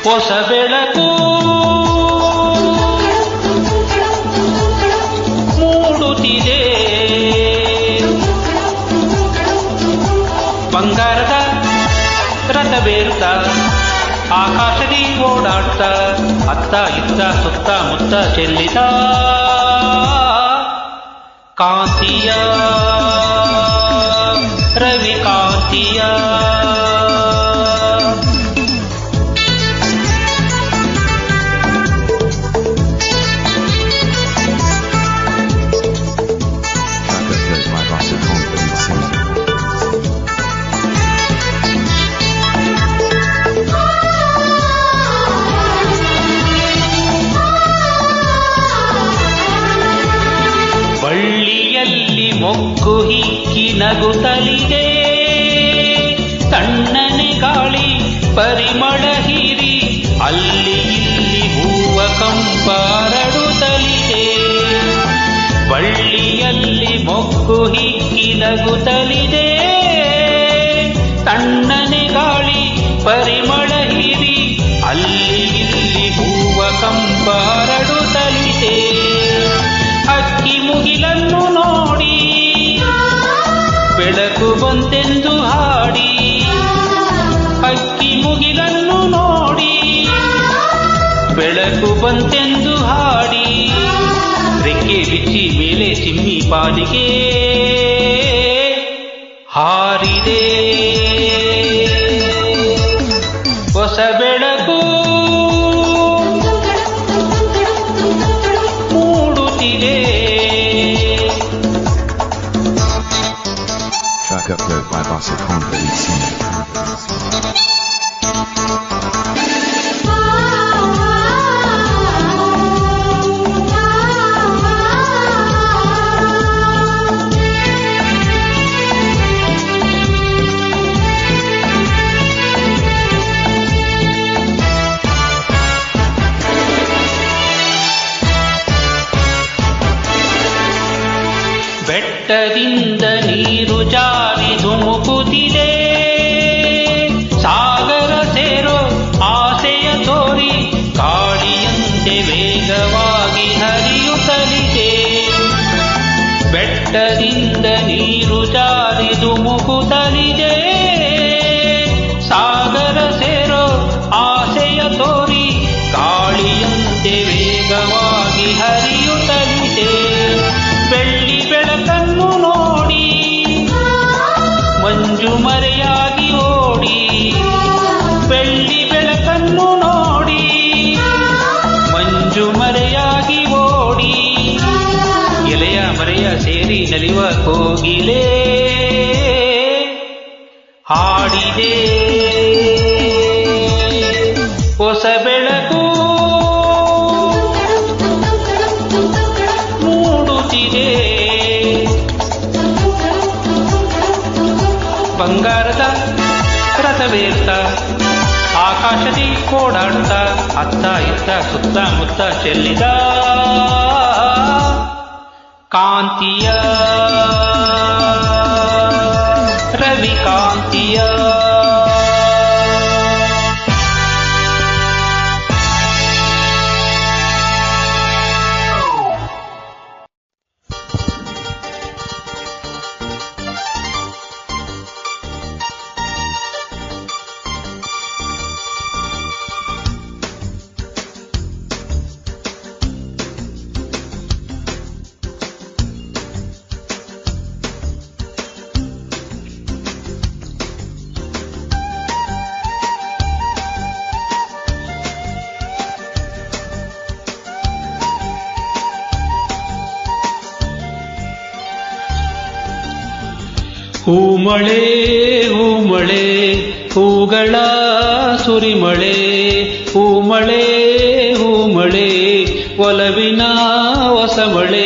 ಹೊಸ ಬೆಳಕು ಮೂಡುತ್ತಿದೆ, ಬಂಗಾರದ ರಥವೇರುತ್ತಾ ಆಕಾಶದಿ ಓಡಾಡುತ್ತಾ ಅತ್ತ ಇತ್ತ ಸುತ್ತ ಮುತ್ತ ಚೆಲ್ಲಿದ ಕಾಂತಿಯ ರವಿ ಕಾಂತಿಯ ಬಳ್ಳಿಯಲ್ಲಿ ಮೊಗ್ಗು ಹಿಕ್ಕಿ ನಗುತ್ತಲಿದೆ, ತಣ್ಣನೆ ಗಾಳಿ ಪರಿಮಳ ಹೀರಿ ಅಲ್ಲಿ ಇಲ್ಲಿ ಹೂವ ಕಂಪಾರಡುತ್ತಲಿದೆ. ಬಳ್ಳಿಯಲ್ಲಿ ಮೊಗ್ಗು ಹಿಕ್ಕಿ ನಗುತ್ತಲಿದೆ, ತಣ್ಣನೆ ಗಾಳಿ ಪರಿಮಳ ಹೀರಿ ಅಲ್ಲಿ ಇಲ್ಲಿ ಹೂವ ಕಂಪಾರಡುತ್ತಲಿದೆ. ಅಕ್ಕಿ ಮುಗಿಲನ್ನು ನೋಡಿ ಬೆಳಕು ಬಂತೆಂದು ಹಾಡಿ, ಅಕ್ಕಿ ಮುಗಿಲನ್ನು ನೋಡಿ ಬೆಳಕು ಬಂತೆಂದು ಹಾಡಿ, ರೆಕ್ಕೆ ಬಿಚ್ಚಿ ಮೇಲೆ ಚಿಮ್ಮಿ ಪಾಲಿಗೆ ಹಾರಿದೆ. ಹೊಸ ಬೆಳಕು Track upload by Bassett Confidence Singer. ಬೆಟ್ಟದಿಂದ ನೀರು ಜಾರಿ ಧುಮುಕುತ್ತಿದೆ, ಸಾಗರ ಸೇರೋ ಆಸೆಯ ತೋರಿ ಗಾಳಿಯಂತೆ ವೇಗವಾಗಿ ಹರಿಯುತ್ತಲಿದೆ. ಬೆಟ್ಟದಿಂದ ನೀರು ಜಾರಿ ಧುಮುಕುತ್ತಲಿದೆ, ಸಾಗರ ಸೇರೋ ಆಸೆಯ ತೋರಿ ಗಾಳಿಯಂತೆ ವೇಗವಾಗಿ ಹರಿಯುತ್ತಲಿದೆ. ಬೆಳ್ಳಿ ಬೆಳಕನ್ನು ನೋಡಿ ಮಂಜು ಮರೆಯಾಗಿ ಓಡಿ, ಬೆಳ್ಳಿ ಬೆಳಕನ್ನು ನೋಡಿ ಮಂಜು ಮರೆಯಾಗಿ ಓಡಿ, ಎಲೆಯ ಮರೆಯ ಸೇರಿ ನಲಿವ ಕೋಗಿಲೆ ಹಾಡಿದೆ. ಹೊಸ ಬೆಳಕು ಮೂಡುತ್ತಿದೆ, ಬಂಗಾರದ ರಥವೇರುತ್ತಾ ಆಕಾಶದಿ ಓಡಾಡುತ್ತಾ ಅತ್ತ ಇತ್ತ ಸುತ್ತ ಮುತ್ತ ಚೆಲ್ಲಿದ ಕಾಂತಿಯ ರವಿ ಕಾಂತಿಯ. ಹೂಮಳೆ ಹೂಮಳೆ ಹೂಗಳ ಸುರಿಮಳೆ, ಹೂಮಳೆ ಹೂಮಳೆ ಒಲವಿನ ಹೊಸಮಳೆ.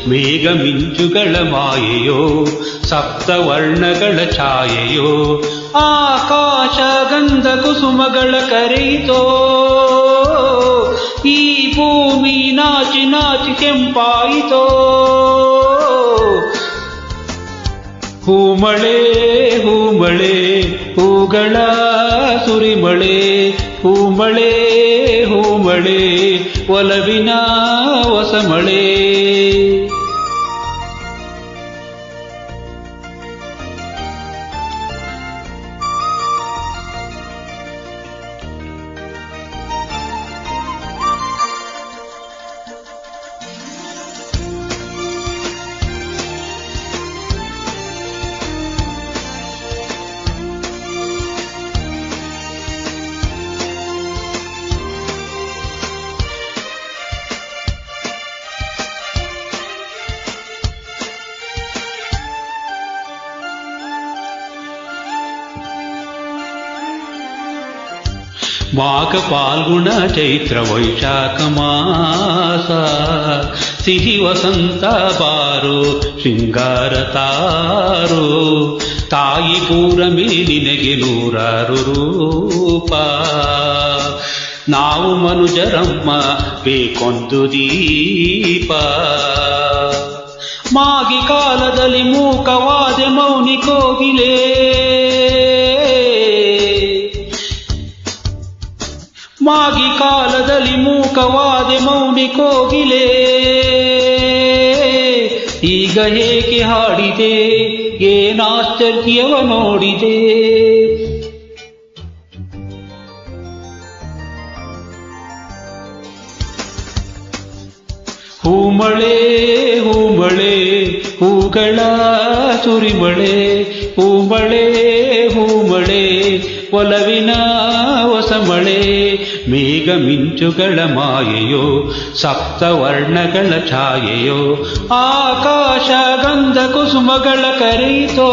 ಮೇಘ ಮಿಂಚುಗಳ ಮಾಯೆಯೋ ಸಪ್ತವರ್ಣಗಳ ಛಾಯೆಯೋ, ಆಕಾಶ ಗಂಧ ಕುಸುಮಗಳ ಕರೆಯಿತೋ, ಈ ಭೂಮಿ ನಾಚಿ ನಾಚಿ ಕೆಂಪಾಯಿತೋ. ಹೂಮಳೆ ಹೂಮಳೆ ಹೂಗಳ ಸುರಿಮಳೆ, ಹೂಮಳೆ ಹೂಮಳೆ ಒಲವಿನ ಹೊಸಮಳೆ. ಮಾಘ ಫಾಲ್ಗುಣ ಚೈತ್ರ ವೈಶಾಖ ಮಾಸ ಸಿಹಿ ವಸಂತ ಬಾರೋ ಶೃಂಗಾರ ತಾರೋ ತಾಯಿ ಪೂರಮಿ ನಿನಗೆ ನೂರಾರು ರೂಪ. ನಾವು ಮನುಜರಮ್ಮ ಬೇಕೊಂದು ದೀಪ. ಮಾಗಿ ಕಾಲದಲ್ಲಿ ಮೂಕವಾದೆ ಮೌನಿ ಕೋಗಿಲೆ. ಮಾಗಿ ಕಾಲದಲ್ಲಿ ಮೂಕವಾದೆ ಮೌನಿ ಕೋಗಿಲೆ. ಈಗ ಹೇಗೆ ಹಾಡಿದೆ ಏನಾಶ್ಚರ್ಯವ ನೋಡಿದೆ. ಹೂಮಳೆ ಹೂಮಳೆ ಹೂಗಳ ಸುರಿಮಳೆ. ಹೂಮಳೆ ಹೂಮಳೆ ಒಲವಿನ ಹೊಸಮಳೆ. ಮೇಘ ಮಿಂಚುಗಳ ಮಾಯೆಯೋ ಸಪ್ತವರ್ಣಗಳ ಛಾಯೆಯೋ. ಆಕಾಶ ಗಂಧ ಕುಸುಮಗಳ ಕರೆಯಿತೋ.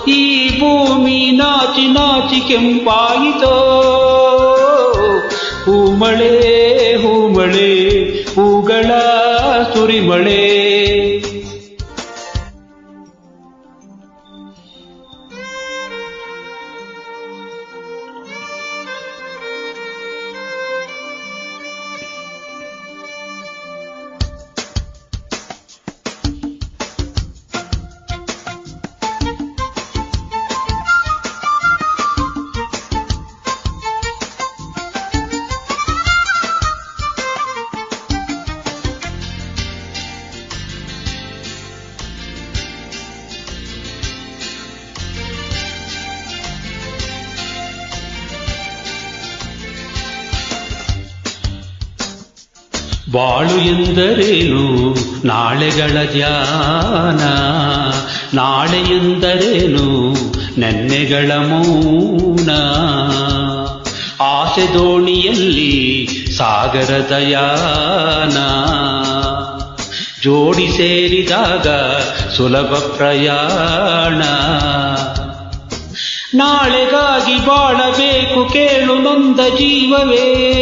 ಈ ಭೂಮಿ ನಾಚಿ ನಾಚಿ ಕೆಂಪಾಯಿತೋ. ಹೂಮಳೆ ಹೂಮಳೆ ಹೂಗಳ ಸುರಿಮಳೆ. ಬಾಳು ಎಂದರೇನು ನಾಳೆಗಳ ಧ್ಯಾನ. ನಾಳೆ ಎಂದರೇನು ನೆನ್ನೆಗಳ ಮೌನ. ಆಸೆ ದೋಣಿಯಲ್ಲಿ ಸಾಗರದ ಯಾನ. ಜೋಡಿ ಸೇರಿದಾಗ ಸುಲಭ ಪ್ರಯಾಣ. ನಾಳೆಗಾಗಿ ಬಾಳಬೇಕು ಕೇಳು ನೊಂದ ಜೀವವೇ.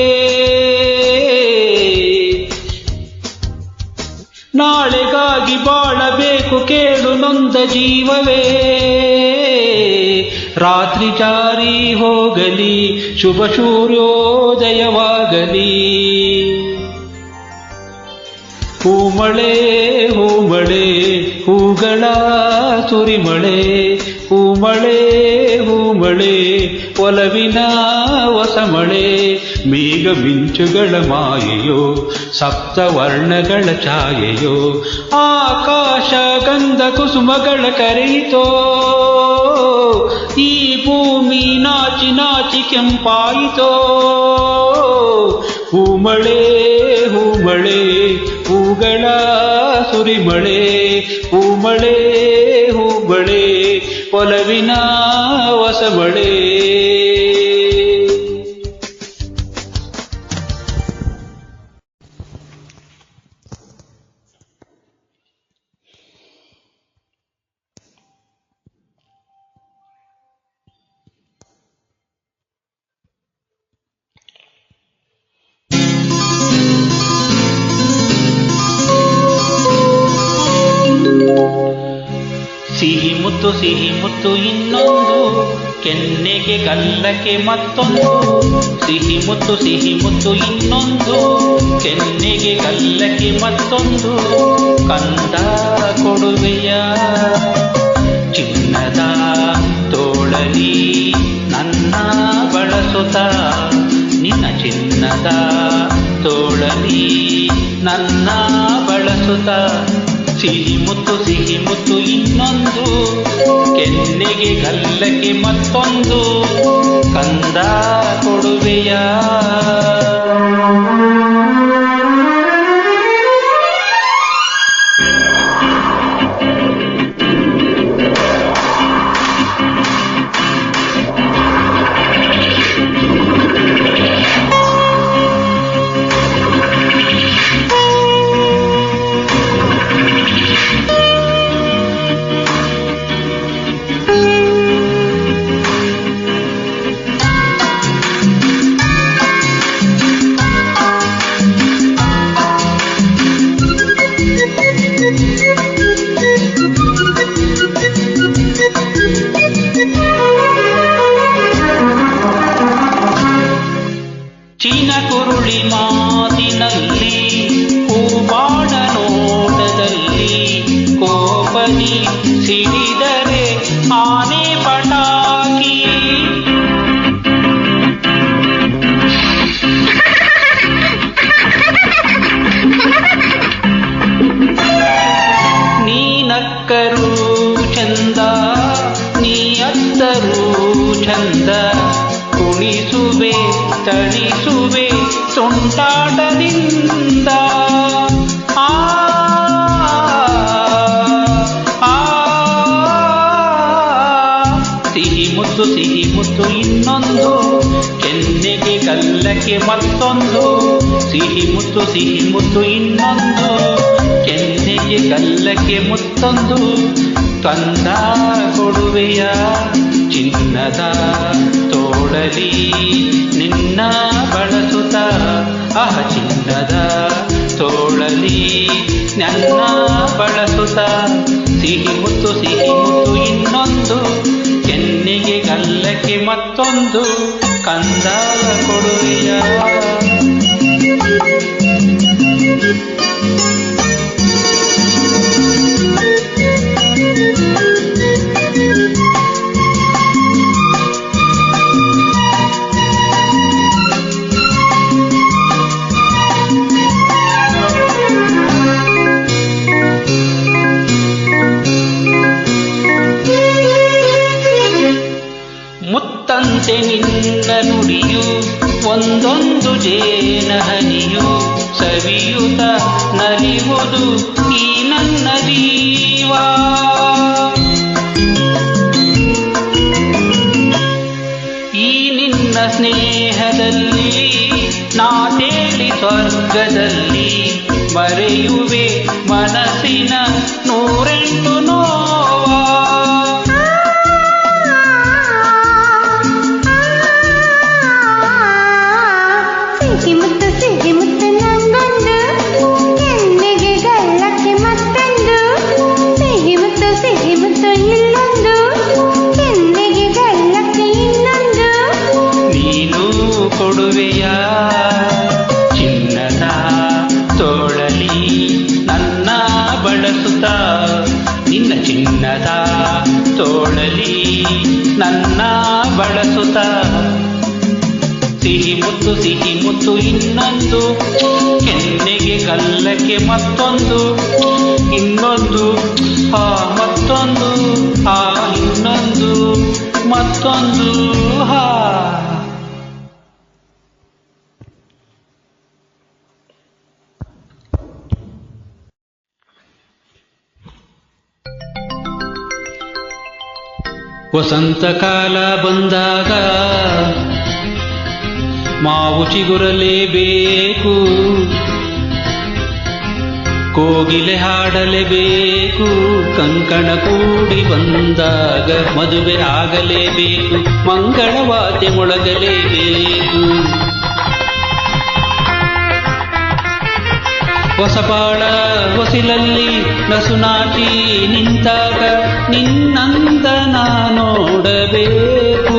ನಾಳೆಗಾಗಿ ಬಾಳಬೇಕು ಕೇಳು ನೊಂದ ಜೀವವೇ. ರಾತ್ರಿ ಜಾರಿ ಹೋಗಲಿ ಶುಭ ಸೂರ್ಯೋದಯವಾಗಲಿ. ಹೂಮಳೆ ಹೂಮಳೆ ಹೂಗಳ ಸುರಿಮಳೆ. ಹೂಮಳೆ ಹೂಮಳೆ ಒಲವಿನ ಹೊಸಮಳೆ. ಮೇಘ ಮಿಂಚುಗಳ ಮಾಯೆಯೋ ಸಪ್ತವರ್ಣಗಳ ಛಾಯೆಯೋ. ಆಕಾಶ ಗಂಧ ಕುಸುಮಗಳ ಕರೆಯಿತೋ. ಈ ಭೂಮಿ ನಾಚಿ ನಾಚಿ ಕೆಂಪಾಯಿತೋ. ಹೂಮಳೆ ಹೂಮಳೆ ಹೂಗಳ ಸುರಿಮಳೆ. ಹೂಮಳೆ ಹೂಮಳೆ ಒಲವಿನ ಹೊಸಮಳೆ. ಸಿಹಿ ಮುತ್ತು ಇನ್ನೊಂದು ಕೆನ್ನೆಗೆ ಗಲ್ಲಕ್ಕೆ ಮತ್ತೊಂದು. ಸಿಹಿ ಮುತ್ತು ಇನ್ನೊಂದು ಕೆನ್ನೆಗೆ ಗಲ್ಲಕ್ಕೆ ಮತ್ತೊಂದು. ಕಂದ ಕೊಡುವೆಯ ಚಿನ್ನದ ತೋಳಲಿ ನನ್ನ ಬಳಸುತ್ತ ನಿನ್ನ ಚಿನ್ನದ ತೋಳಲಿ ನನ್ನ ಬಳಸುತ್ತ ಸಿಹಿ ಮುತ್ತು ಇನ್ನೊಂದು ಕೆನ್ನೆಗೆ ಗಲ್ಲಕ್ಕೆ ಮತ್ತೊಂದು ಕಂದ ಕೊಡುವೆಯ ಕುರುಳಿ ಮಾತಿನಲ್ಲಿ ಹೂಬಾಣ ನೋಟದಲ್ಲಿ ಕೋಪದಿ ಸಿಡಿದರೆ ಆನೆ ಪಟಾಕಿ ನೀನಕ್ಕರೂ ಚಂದ ನೀ ಅತ್ತರೂ ಚಂದ ಕುಣಿಸುವೆ ತಣಿಸುವೆ ತುಂಟಾಟದಿಂದ ಸಿಹಿ ಮುತ್ತು ಇನ್ನೊಂದು ಕೆನ್ನೆಗೆ ಗಲ್ಲಕ್ಕೆ ಮತ್ತೊಂದು ಸಿಹಿ ಮುತ್ತು ಇನ್ನೊಂದು ಕೆನ್ನೆಗೆ ಗಲ್ಲಕ್ಕೆ ಮತ್ತೊಂದು ಕಂದ ಕೊಡುವೆಯ ಚಿನ್ನದ ತೋಳಲಿ ನಿನ್ನ ಬಳಸುತ್ತ ಚಿನ್ನದ ತೋಳಲಿ ನನ್ನ ಬಳಸುತ್ತ ಸಿಹಿ ಮುತ್ತು ಇನ್ನೊಂದು ಕೆನ್ನೆಗೆ ಗಲ್ಲಕ್ಕೆ ಮತ್ತೊಂದು ಕಂದ ಕೊಡುವೆಯ ಮುತ್ತಂತೆ ನಿನ್ನ ನುಡಿಯು ಒಂದೊಂದು ಜೇನಹನಿಯು ಸವಿಯುತ ನಲಿಯುವುದು ಈ ನನ್ನ ಜೀವ ಈ ನಿನ್ನ ಸ್ನೇಹದಲ್ಲಿ ನಾ ತೇಲಿ ಸ್ವರ್ಗದಲ್ಲಿ ಮರೆಯುವೆ ಮನಸ್ಸಿನ 108 ನೋವ ಸಿಹಿ ಮುತ್ತು ನಂಗೊಂದು ಕೆನ್ನೆಗೆ ಗಲ್ಲಕ್ಕೆ ಮತ್ತೊಂದು ಸಿಹಿ ಮುತ್ತು ಇಲ್ಲೊಂದು ಕೆನ್ನೆಗೆ ಗಲ್ಲಕ್ಕೆ ಇನ್ನೊಂದು ನೀನು ಕೊಡುವೆಯ ಚಿನ್ನದ ತೋಳಲಿ ನನ್ನ ಬಳಸುತ್ತ ನಿನ್ನ ಚಿನ್ನದ ತೋಳಲಿ ನನ್ನ ಬಳಸುತ್ತ ಸಿಹಿ ಮುತ್ತು ಇನ್ನೊಂದು ಕೆನ್ನೆಗೆ ಗಲ್ಲಕ್ಕೆ ಮತ್ತೊಂದು ಇನ್ನೊಂದು ಮತ್ತೊಂದು ಇನ್ನೊಂದು ಮತ್ತೊಂದು ವಸಂತ ಕಾಲ ಬಂದಾಗ ಮಾವು ಚಿಗುರಲೇಬೇಕು ಕೋಗಿಲೆ ಹಾಡಲೇಬೇಕು ಕಂಕಣ ಕೂಡಿ ಬಂದಾಗ ಮದುವೆ ಆಗಲೇಬೇಕು ಮಂಗಳವಾದ್ಯ ಮೊಳಗಲೇಬೇಕು ಹೊಸಬಾಳ ಹೊಸಿಲಲ್ಲಿ ನಸುನಾಟಿ ನಿಂತಾಗ ನಿನ್ನಂದ ನಾ ನೋಡಬೇಕು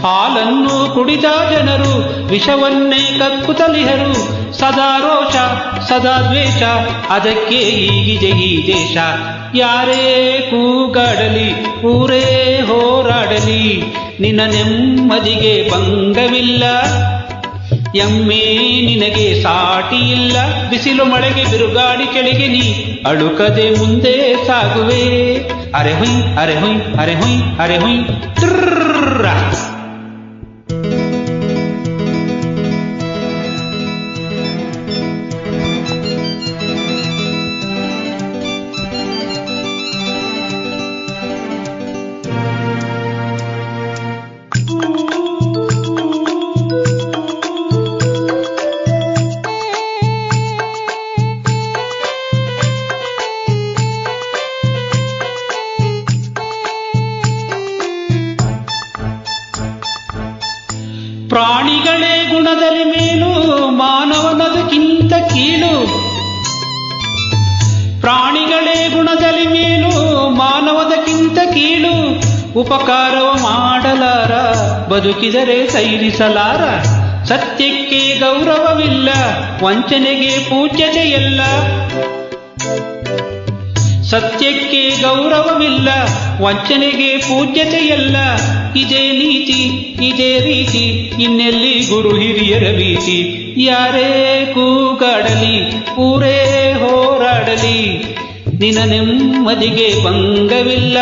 ಹಾಲನ್ನು ಕುಡಿದ ಜನರು ವಿಷವನ್ನೇ ಕಕ್ಕುತ್ತಲಿಹರು. ಸದಾ ರೋಷ ಸದಾ ದ್ವೇಷ, ಅದಕ್ಕೆ ಈಗಿದೆ ಈ ದೇಶ. ಯಾರೇ ಕೂಗಾಡಲಿ ಊರೇ ಹೋರಾಡಲಿ, ನಿನ್ನ ನೆಮ್ಮದಿಗೆ ಭಂಗವಿಲ್ಲ. ಎಮ್ಮೆ ನಿನಗೆ ಸಾಟಿ ಇಲ್ಲ, ಬಿಸಿಲು ಮಳೆಗೆ ಬಿರುಗಾಳಿ ಕೆಳಗೆ ನೀ ಅಳುಕದೆ ಮುಂದೆ ಸಾಗುವೆ. ಅರೆ ಹುಯ್ ಅರೆ ಹುಯ್ ಅರೆ ಹುಯ್ ಅರೆ ಹುಯ್ ಟ್ರರ್ರ. ಪ್ರಾಣಿಗಳೇ ಗುಣದಲ್ಲಿ ಮೇಲು, ಮಾನವನದಕ್ಕಿಂತ ಕೀಳು. ಪ್ರಾಣಿಗಳೇ ಗುಣದಲ್ಲಿ ಮೇಲು, ಮಾನವದಕ್ಕಿಂತ ಕೀಳು. ಉಪಕಾರವ ಮಾಡಲಾರ, ಬದುಕಿದರೆ ಸೈರಿಸಲಾರ. ಸತ್ಯಕ್ಕೆ ಗೌರವವಿಲ್ಲ, ವಂಚನೆಗೆ ಪೂಜ್ಯತೆಯಲ್ಲ. ಸತ್ಯಕ್ಕೆ ಗೌರವವಿಲ್ಲ, ವಂಚನೆಗೆ ಪೂಜ್ಯತೆಯಲ್ಲ. ಇದೇ ನೀತಿ ಇದೇ ರೀತಿ, ಇನ್ನೆಲ್ಲಿ ಗುರು ಹಿರಿಯರ ಭೀತಿ. ಯಾರೇ ಕೂಗಾಡಲಿ ಊರೇ ಹೋರಾಡಲಿ, ನಿನ್ನ ನೆಮ್ಮದಿಗೆ ಭಂಗವಿಲ್ಲ.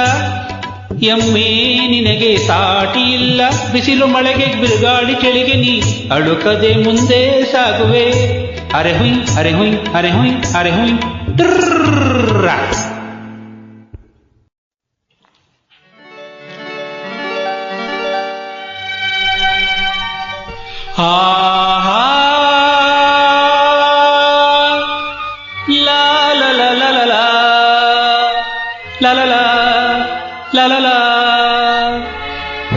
ಎಮ್ಮೆ ನಿನಗೆ ಸಾಟಿ ಇಲ್ಲ, ಬಿಸಿಲು ಮಳೆಗೆ ಬಿರುಗಾಳಿ ಕೆಳಗೆ ನೀ ಅಳುಕದೆ ಮುಂದೆ ಸಾಗುವೆ. ಅರೆ ಹುಯ್ ಅರೆ ಹುಯ್ ಅರೆ ಹುಯ್ ಅರೆ ಹುಯ್ ಟ್ರರ್ರ. ಹಾ ಹಾ ಲಾ ಲಾ ಲಾ ಲಾ ಲಾ ಲಾ ಲಾ ಲಾ ಲಾ ಲಾ ಲಾ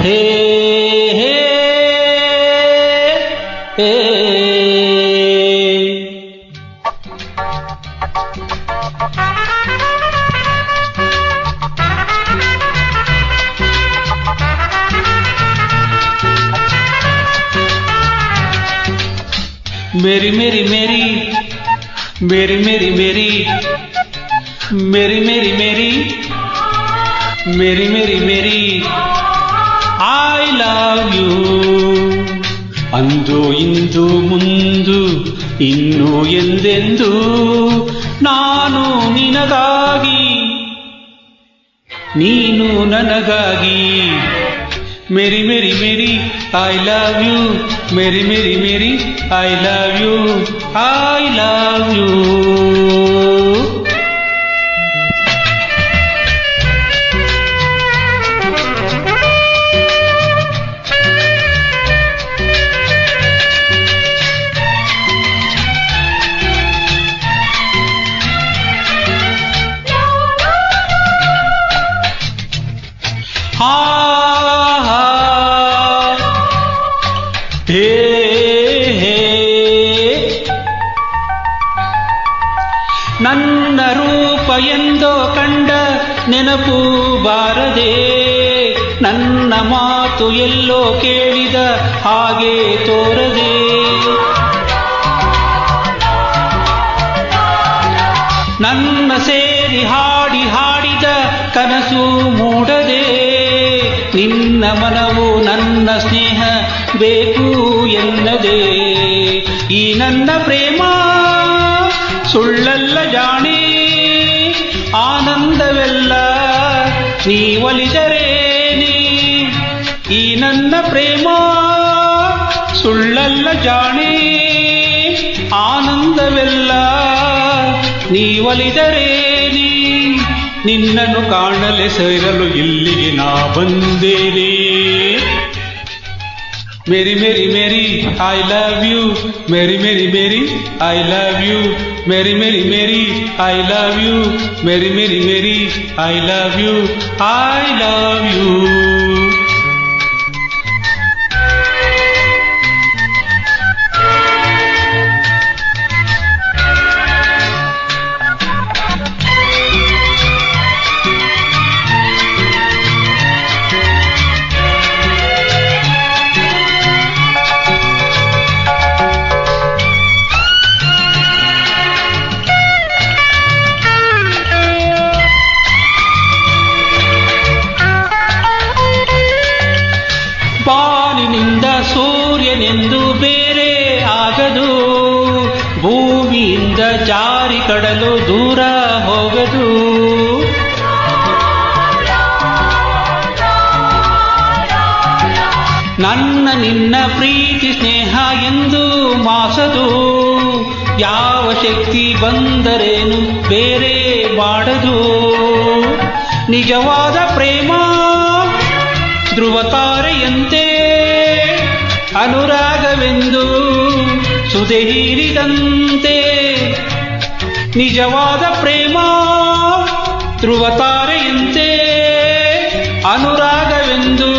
ಹೇ ಹೇ ಹೇ. मेरी मेरी मेरी मेरी मेरी मेरी मेरी मेरी मेरी मेरी मेरी मेरी I love you. ಅಂದು ಇಂದು ಮುಂದು ಇನ್ನು ಎಂದೆಂದು ನಾನು ನಿನಗಾಗಿ, ನೀನು ನನಗಾಗಿ. मेरी मेरी मेरी I love you. मेरी मेरी मेरी I love you. I love you. ha ha he he. ನನ್ನ ರೂಪ ಎಂದೋ ಕಂಡ ನೆನಪು ಬಾರದೆ, ನನ್ನ ಮಾತು ಎಲ್ಲೋ ಕೇಳಿದ ಹಾಗೆ ತೋರದೆ. ನನ್ನ ಸೇರಿ ಹಾಡಿ ಹಾಡಿದ ಕನಸು ಮೂಡದೆ, ನಿನ್ನ ಮನವು ನನ್ನ ಸ್ನೇಹ ಬೇಕು ಎನ್ನದೆ. ಈ ನನ್ನ ಪ್ರೇಮ ಸುಳ್ಳಲ್ಲ ಜಾಣೆ, ಆನಂದವೆಲ್ಲ ನೀ ಒಲಿದರೇನೆ. ಈ ನನ್ನ ಪ್ರೇಮ ಸುಳ್ಳಲ್ಲ ಜಾಣೆ, ಆನಂದವೆಲ್ಲ ನೀ ಒಲಿದರೇನೆ. ನಿನ್ನನ್ನು ಕಾಣಲೆ ಸೇರಲು ಇಲ್ಲಿಗೆ ನಾ ಬಂದೇನೆ. मेरी मेरी मेरी I love you. मेरी मेरी मेरी I love you. मेरी मेरी मेरी I love you. मेरी मेरी मेरी I love you. I love you. ಒಡೆಯನೆಂದು ಬೇರೆ ಆಗದು, ಭೂಮಿಯಿಂದ ಜಾರಿ ಕಡಲು ದೂರ ಹೋಗದು. ನನ್ನ ನಿನ್ನ ಪ್ರೀತಿ ಸ್ನೇಹ ಎಂದು ಮಾಸದು, ಯಾವ ಶಕ್ತಿ ಬಂದರೇನು ಬೇರೆ ಮಾಡದು. ನಿಜವಾದ ಪ್ರೇಮ ಧ್ರುವತಾರೆಯಂತೆ, ಅನುರಾಗವೆಂದು ಸುದೆ ಹೀರಿದಂತೆ. ನಿಜವಾದ ಪ್ರೇಮ ಧ್ರುವತಾರೆಯಂತೆ, ಅನುರಾಗವೆಂದು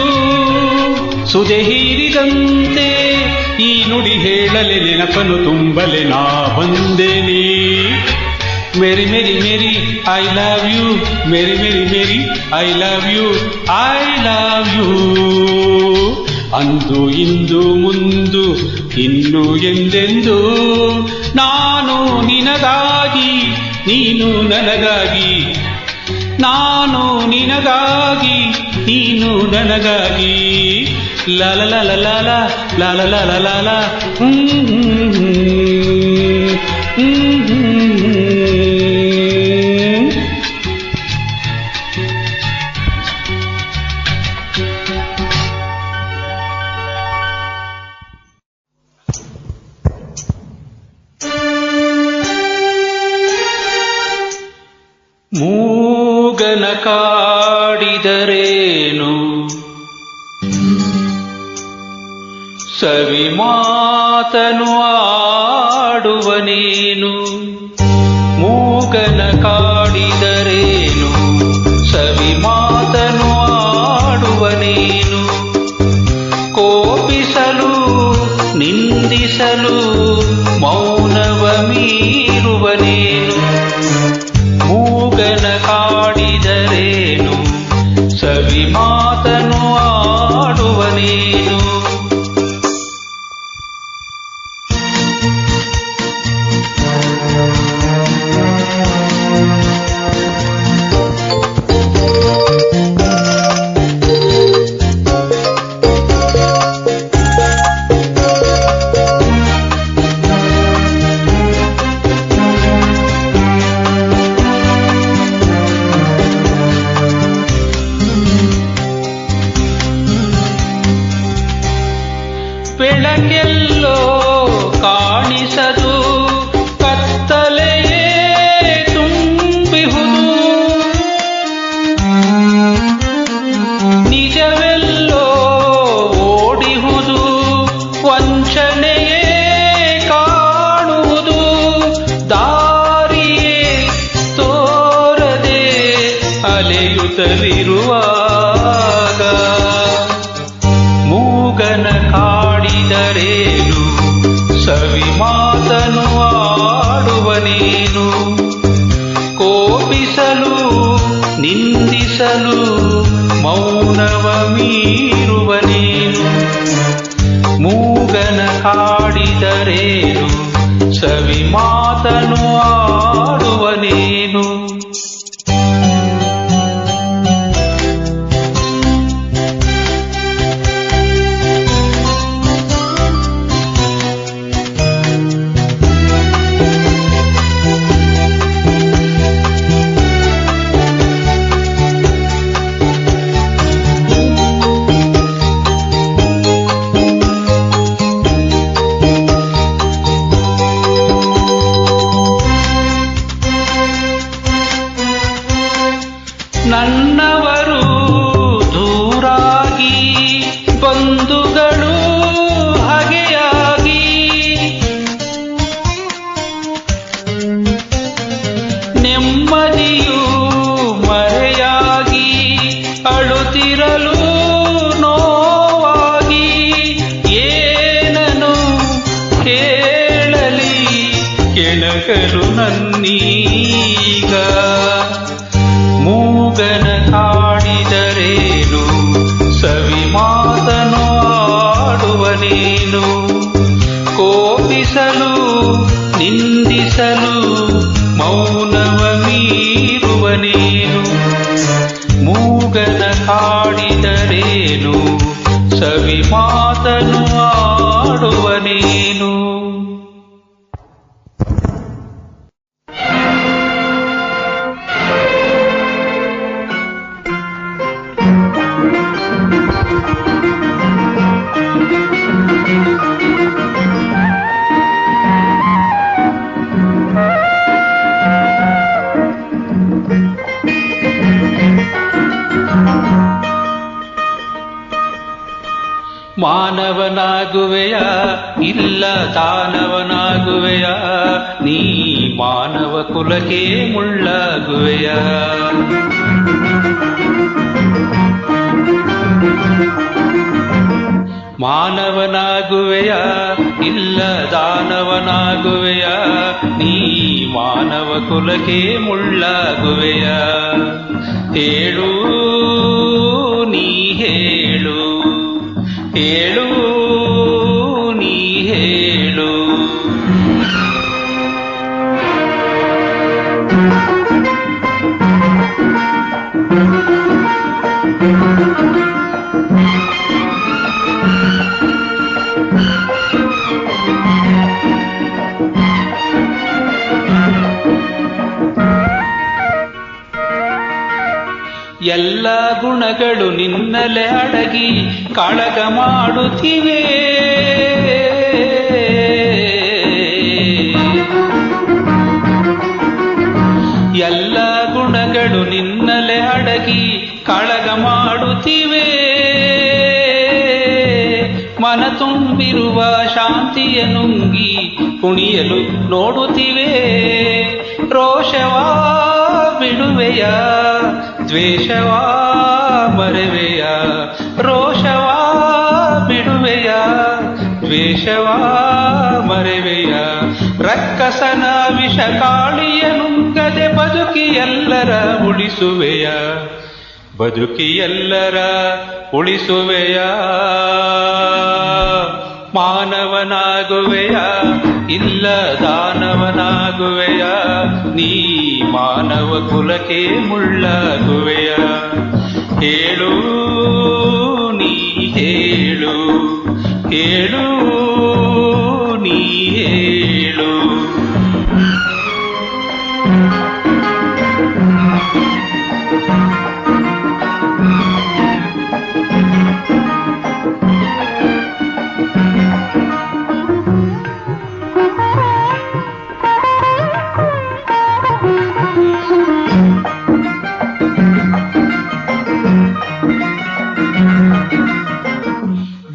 ಸುದೆ ಹೀರಿದಂತೆ. ಈ ನುಡಿ ಹೇಳಲೆ ನೆನಪನು ತುಂಬಲೆ ನಾ ಬಂದೇನಿ. Mary Mary Mary I love you, Mary Mary Mary I love you, I love you. ಅಂದು ಇಂದು ಮುಂದು ಇನ್ನು ಎಂದೆಂದು ನಾನು ನಿನಗಾಗಿ, ನೀನು ನನಗಾಗಿ. ನಾನು ನಿನಗಾಗಿ, ನೀನು ನನಗಾಗಿ. ಲಾಲ ಲಾಲ ಲಾಲ ಲಾಲ ಲಾಲ ಲಾಲ. ಮೂಗನ ಕಾಡಿದರೇನು, ಸವಿ ಮಾತನು ಆಡುವನೇನು. ಮೂಗನ ಕಾಡಿದರೇನು, ಸವಿ ಮಾತನು ಆಡುವನೇನು. ಕೋಪಿಸಲು ನಿಂದಿಸಲು ಮೌನವ ಮೀರುವನೇನು. ಮೂಗನ ಕಾಡಿದರೇನು, ಸವಿ ಮಾತನು ಆಡುವನೇನು. ಬೆಳಕೆಲ್ಲೋ ಕಾಣಿಸದು, ಕತ್ತಲೆಯೇ ತುಂಬಿಹುದು. ನಿಜವೆಲ್ಲೋ ಓಡಿಹುದು, ವಂಚನೆಯೇ ಕಾಣುವುದು. ದಾರಿಯೇ ತೋರದೆ ಅಲೆಯುತ್ತಲಿರುವಾಗ ಮೂಗನ ಕಾಡಿದರೇನು, ಸವಿ ಮಾತನು ಆಡುವನೇನು. ಕೋಪಿಸಲು ನಿಂದಿಸಲು ಮೌನವ ಮೀರುವನೇನು. ಮೂಗನ ಕಾಡಿದರೇನು, ಸವಿ ಮಾತನು ಆಡುವನೇನು. ನನ್ನವರು ದೂರಾಗಿ, ಬಂಧುಗಳು ಹಗೆಯಾಗಿ. ನೆಮ್ಮದಿಯು ಮರೆಯಾಗಿ, ಅಳುತ್ತಿರಲು ನೋವಾಗಿ. ಏನನು ಕೇಳಲಿ ಕೆಣಕಲು ನನ್ನೀಗ. ಮೂಗನ ಕಾಡಿದರೇನು, ಸವಿ ಮಾತನು ಆಡುವನೇನು. ಕೋಪಿಸಲು ನಿಂದಿಸಲು ಮೌನವ ಮೀರುವನೇನು. ಮೂಗನ ಕಾಡಿದರೇನು, ಸವಿ ಮಾತನು ಮಾನವನಾಗುವೆಯ ಇಲ್ಲ ದಾನವನಾಗುವೆಯ ನೀ ಮಾನವ ಕುಲಕ್ಕೆ ಮುಳ್ಳಾಗುವೆಯ ಮಾನವನಾಗುವೆಯ ಇಲ್ಲ ದಾನವನಾಗುವೆಯ ನೀ ಮಾನವ ಕುಲಕ್ಕೆ ಮುಳ್ಳಾಗುವೆಯ ಹೇಳು ನೀ ಹೇಳು ಹೇಳು ನೀ ಹೇಳು ಎಲ್ಲ ಗುಣಗಳು ನಿನ್ನಲೆ ಅಡಗಿ ಕಾಳಗ ಮಾಡುತ್ತಿವೆ ಎಲ್ಲ ಗುಣಗಳು ನಿನ್ನಲೆ ಅಡಗಿ ಕಾಳಗ ಮಾಡುತ್ತಿವೆ ಮನ ತುಂಬಿರುವ ಶಾಂತಿಯ ನುಂಗಿ ಕುಣಿಯಲು ನೋಡುತ್ತಿವೆ ರೋಷವಾ ಬಿಡುವೆಯ ದ್ವೇಷವಾ ಮರೆವೆಯ ರೋಷವಾ ಬಿಡುವೆಯ ದ್ವೇಷವಾ ಮರೆವೆಯ ರಕ್ಕಸನ ವಿಷ ಕಾಳಿಯ ನುಂಗದೆ ಬದುಕಿ ಎಲ್ಲರ ಉಳಿಸುವೆಯ ಬದುಕಿ ಎಲ್ಲರ ಉಳಿಸುವೆಯ ಮಾನವನಾಗುವೆಯ ಇಲ್ಲ ದಾನವನಾಗುವೆಯ ನೀ ಮಾನವ ಕುಲಕ್ಕೆ ಮುಳ್ಳಾಗುವೆಯ ಹೇಳು ನೀ ಹೇಳು ಹೇಳು ನೀ ಹೇಳು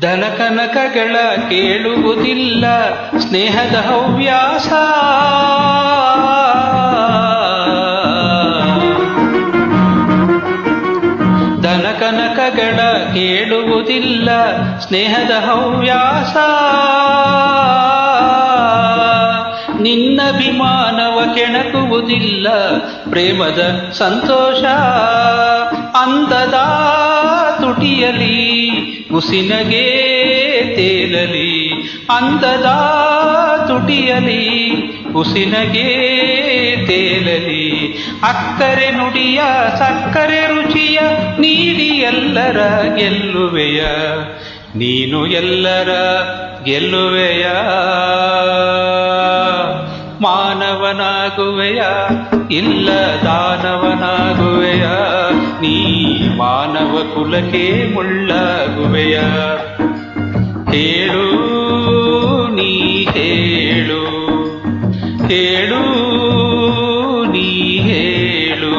ಧನಕನಕಗಳ ಕೇಳುವುದಿಲ್ಲ ಸ್ನೇಹದ ಹವ್ಯಾಸ ಧನಕನಕಗಳ ಕೇಳುವುದಿಲ್ಲ ಸ್ನೇಹದ ಹವ್ಯಾಸ ನಿನ್ನಭಿಮಾನವ ಕೆಣಕುವುದಿಲ್ಲ ಪ್ರೇಮದ ಸಂತೋಷ ಅಂದದ ತುಟಿಯಲಿ ಮುಸಿನಗೆ ತೇಲಲಿ ಅಂದದ ತುಟಿಯಲಿ ಉಸಿನಗೆ ತೇಲಲಿ ಅಕ್ಕರೆ ನುಡಿಯ ಸಕ್ಕರೆ ರುಚಿಯ ನೀಡಿ ಎಲ್ಲರ ಗೆಲ್ಲುವೆಯ ನೀನು ಎಲ್ಲರ ಗೆಲ್ಲುವೆಯ ಮಾನವನಾಗುವೆಯ ಇಲ್ಲ ದಾನವನಾಗುವೆಯ ನೀ ಮಾನವ ಕುಲಕ್ಕೆ ಮುಳ್ಳಾಗುವೆಯ ಹೇಳು ನೀ ಹೇಳು ಹೇಳು ನೀ ಹೇಳು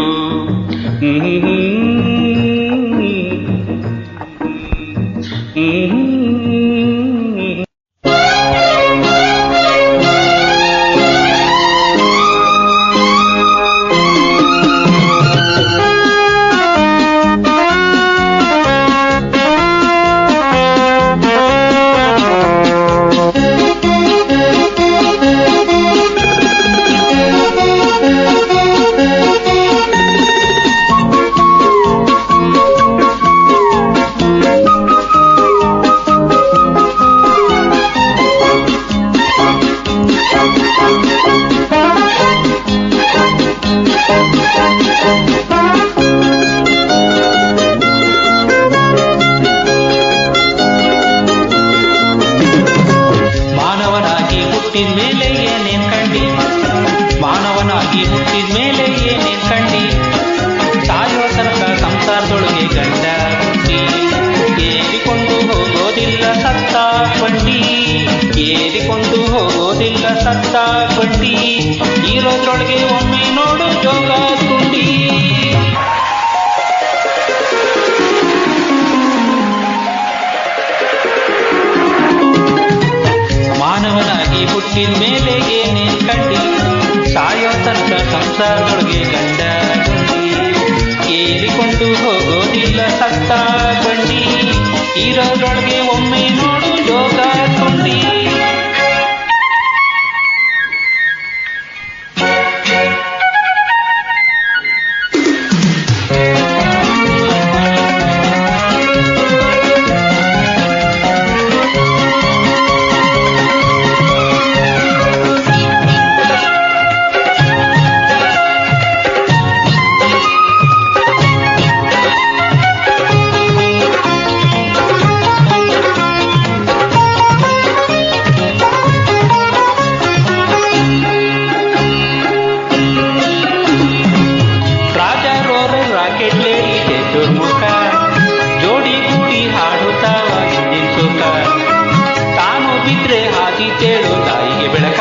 ಮಾನವನಾಗಿ ಹುಟ್ಟಿದ ಮೇಲೆ ಏನೇನ್ ಕಂಡಿ ಸಾಯುವ ತನಕ ಸಂಸಾರದೊಳಗೆ ಗಂಡ ಹುಟ್ಟಿ ಏರಿಕೊಂಡು ಹೋಗೋದಿಲ್ಲ ಸತ್ತ ಬಂಡಿ ಏರಿಕೊಂಡು ಹೋಗೋದಿಲ್ಲ ಸತ್ತ ಬಂಡಿ ಇರೋದ್ರೊಳಗೆ ಒಮ್ಮೆ ನೋಡು ಜೋಗ ಕುಂಡಿ ಹುಟ್ಟಿದ ಮೇಲೆ ಏನೇನ್ ಕಂಡಿ ಸಾಯೋ ತನಕ ಸಂಸಾರದೊಳಗೆ ಗಂಡ ಗುಂಡಿ ಏರಿಕೊಂಡು ಹೋಗೋದಿಲ್ಲ ಸತ್ತ ಬಂಡಿ ಇರೋದ್ರೊಳಗೆ ಒಮ್ಮೆ ನೋಡು ಯೋಗ ಕೊಂಡಿ ಜೋಡಿ ಕೂಡಿ ಹಾಡುತ್ತಾವ ಹಿಂದಿನ ಸುಖ ತಾನು ಬಿದ್ರೆ ಹಾದಿ ತೇಳು ತಾಯಿಗೆ ಬೆಳಕ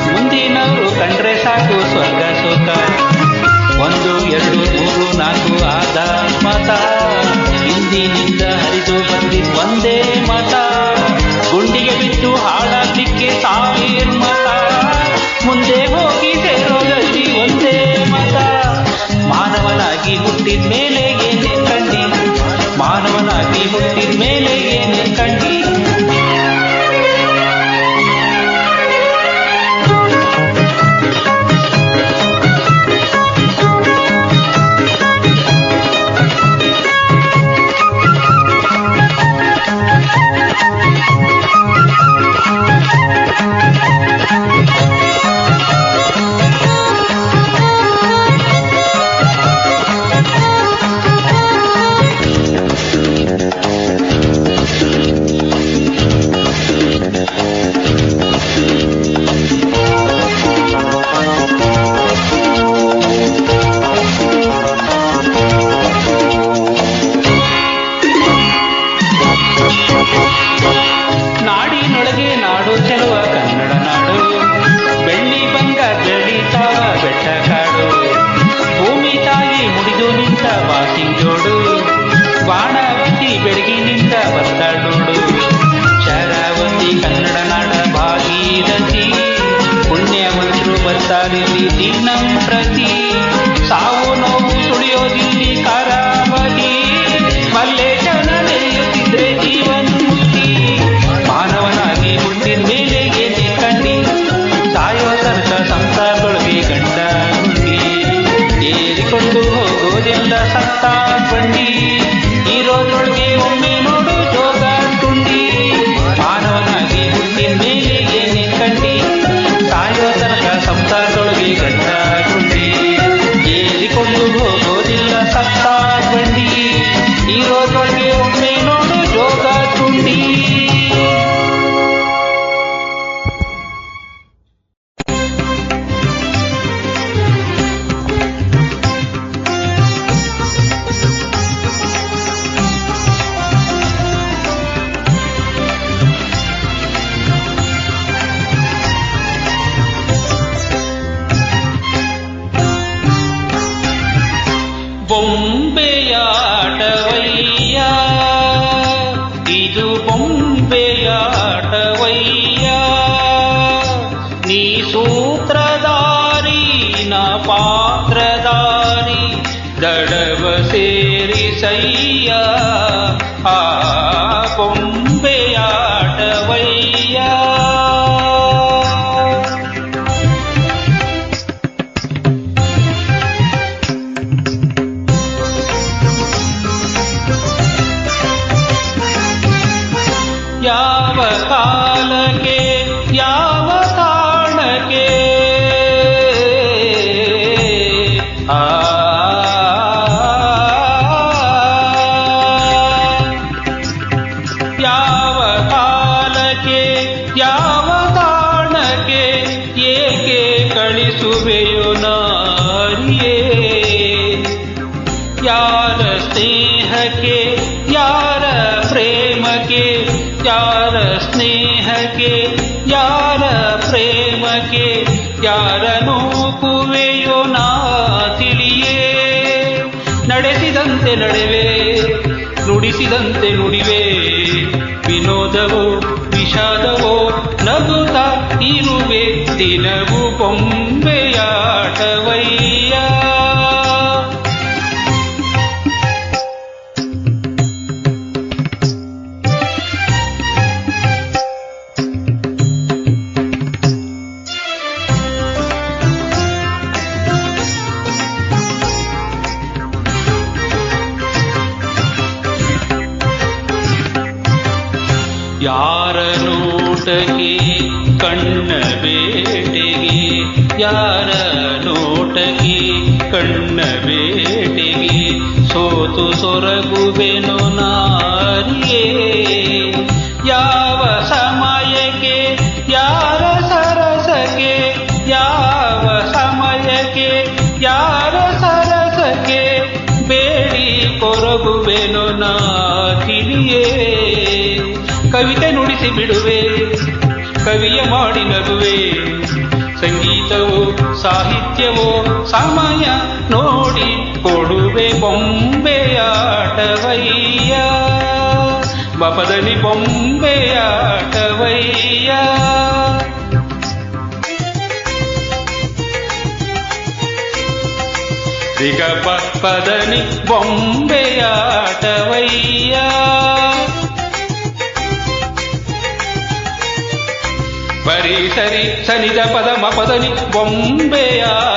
ಮುಂದಿನವರು ಕಂಡ್ರೆ ಸಾಕು ಸ್ವರ್ಗ ಸುಖ 1 2 3 4 ಆದ ಮತ ಹಿಂದಿನಿಂದ ಹರಿದು ಬಂದಿದ್ ಒಂದೇ ಮತ ಗುಂಡಿಗೆ ಬಿದ್ದು ಹಾಳಾಗ್ಲಿಕ್ಕೆ 1000 ಮತ ಮುಂದೆ ಹೋಗಿ ಸೇರೋಗಲ್ಲಿ ಒಂದೇ ಮತ ಮಾನವನಾಗಿ ಹುಟ್ಟಿದ ಮೇಲೆ ಏನೇ ಕಂಡಿ ಮಾನವನಾಗಿ ಹುಟ್ಟಿದ ಮೇಲೆ ಏನೇ ಕಂಡಿ ನಾಡಿನೊಳಗೆ ನಾಡು ಚೆಲುವ ಕನ್ನಡ ನಾಡು ಬೆಳ್ಳಿ ಬಂಗ ಬೆಳೀತಾವ ಬೆಟ್ಟ ಕಾಡು ಭೂಮಿ ತಾಯಿ ಮುಡಿದು ನಿಂತ ಬಾಸಿಂಜೋಡು ಬಾಣವತಿ ಬೆಳಗಿನಿಂದ ಬರ್ತಾಡೋಡು ಶರಾವತಿ ಕನ್ನಡ ನಾಡ ಭಾಗೀರಥಿ ಪುಣ್ಯವಂತರು ಬರ್ತಾರಿಲ್ಲಿ ದಿನಂ ಪ್ರತಿ ಸಾವು ನೋವು ಸುಳಿಯೋದಿಲ್ಲಿ ಕಾರಾವಧಿ ಮಲ್ಲೇಶನ ನೆರೆಯುತ್ತಿದ್ರೆ ಜೀವನ್ಮುಕ್ತಿ ಮಾನವನಾಗಿ ಹುಟ್ಟಿದ ಮೇಲೆ ಏನೇ ಕಂಡಿ ಸಾಯೋ ತನಕ ಸಂಸಾರದೊಳಗೆ ಗಂಡ ಗುಂಡಿ ಏರಿಕೊಂಡು ಹೋಗೋದೆಲ್ಲ ಸತ್ತ ಬಂಡಿ ಇರೋದ್ರೊಳಗೆ ಒಮ್ಮೆ ನೋಡು ಜೋಗ ತುಂಡಿ ಮಾನವನಾಗಿ ಹುಟ್ಟಿದ ಮೇಲೆ ಏನೇ ಕಂಡಿ ಸಾಯೋ ತನಕ ಸಂಸಾರದೊಳಗೆ ಗಂಡ ಗುಂಡಿ ಏರಿಕೊಂಡು ಹೋಗೋದಿಲ್ಲ ಸತ್ತ ಬಂಡಿ ಇರೋದ್ರೊಳಗೆ ಒಮ್ಮೆ ನೋಡು ಜೋಗ ತುಂಡಿ ಬೊಂಬೆಯಾಟವಯ್ಯ ಇದು ಬೊಂಬೆಯಾಟವಯ್ಯ ನೀ ಸೂತ್ರಧಾರಿ ನಾ ಪಾತ್ರಧಾರಿ ದಡವ ಸೇರಿಸಯ್ಯ ಆ ಬೊಂಬೆಯಾಟವಯ್ಯ ಯಾವ ಕಾಲಕ್ಕೆ ಯಾವ ತಾಣಕ್ಕೆ ಯಾವ ಕಾಲಕ್ಕೆ ಯಾವ ತಾಣಕ್ಕೆ ಏಕೆ ಕಳಿಸುವೆಯೋ ನಾರಿಯೇ ಯಾರ ಸ್ನೇಹಕ್ಕೆ ಯಾರ ಪ್ರೇಮಕ್ಕೆ ಯಾರ ಸ್ನೇಹಕ್ಕೆ ಯಾರ ಪ್ರೇಮಕ್ಕೆ ಯಾರ ನೂಕುವೆಯೋ ನಾ ತಿಳಿಯೇ ನಡೆಸಿದಂತೆ ನಡೆವೆ ನುಡಿಸಿದಂತೆ ನುಡಿವೆ ವಿನೋದವೋ ವಿಷಾದವೋ ನಗುತ್ತಾ ಇರುವೆ ದಿನವು ಬೊಂಬೆಯಾಟವಯ್ಯ. ಯಾರ ನೋಟಕ್ಕೆ ಕಣ್ಣ ಬೇಟೆಗೆ, ಯಾರ ನೋಟಕ್ಕೆ ಕಣ್ಣ ಬೇಟೆಗೆ ಸೋತು ಸೊರಗುವೆನು ನಾರಿಯೇ. ಯಾವ ಸಮಯಕ್ಕೆ ಯಾರ ಸರಸಕ್ಕೆ, ಯಾವ ಸಮಯಕ್ಕೆ ಯಾರ ಸರಸಕ್ಕೆ ಬೇಡಿ ಕೊರಗುವೆನು ನಾ ತಿಳಿಯೇ. ಕವಿತೆ ನುಡಿಸಿ ಬಿಡುವೆ, ಕವಿಯ ಮಾಡಿ ನಗುವೆ, ಸಂಗೀತವೋ ಸಾಹಿತ್ಯವೋ ಸಮಯ ನೋಡಿ ಕೊಡುವೆ ಬೊಂಬೆಯಾಟವಯ್ಯ. ಬಪದನಿ ಬೊಂಬೆಯಾಟವಯ್ಯ. ದಿಗ ಪದನಿ ಬೊಂಬೆಯಾಟವಯ್ಯ. ಬರಿ ಸರಿ ಸನಿದ ಪದ ಮಪದನಿ ಬೊಂಬೆಯಾಟವಯ್ಯ.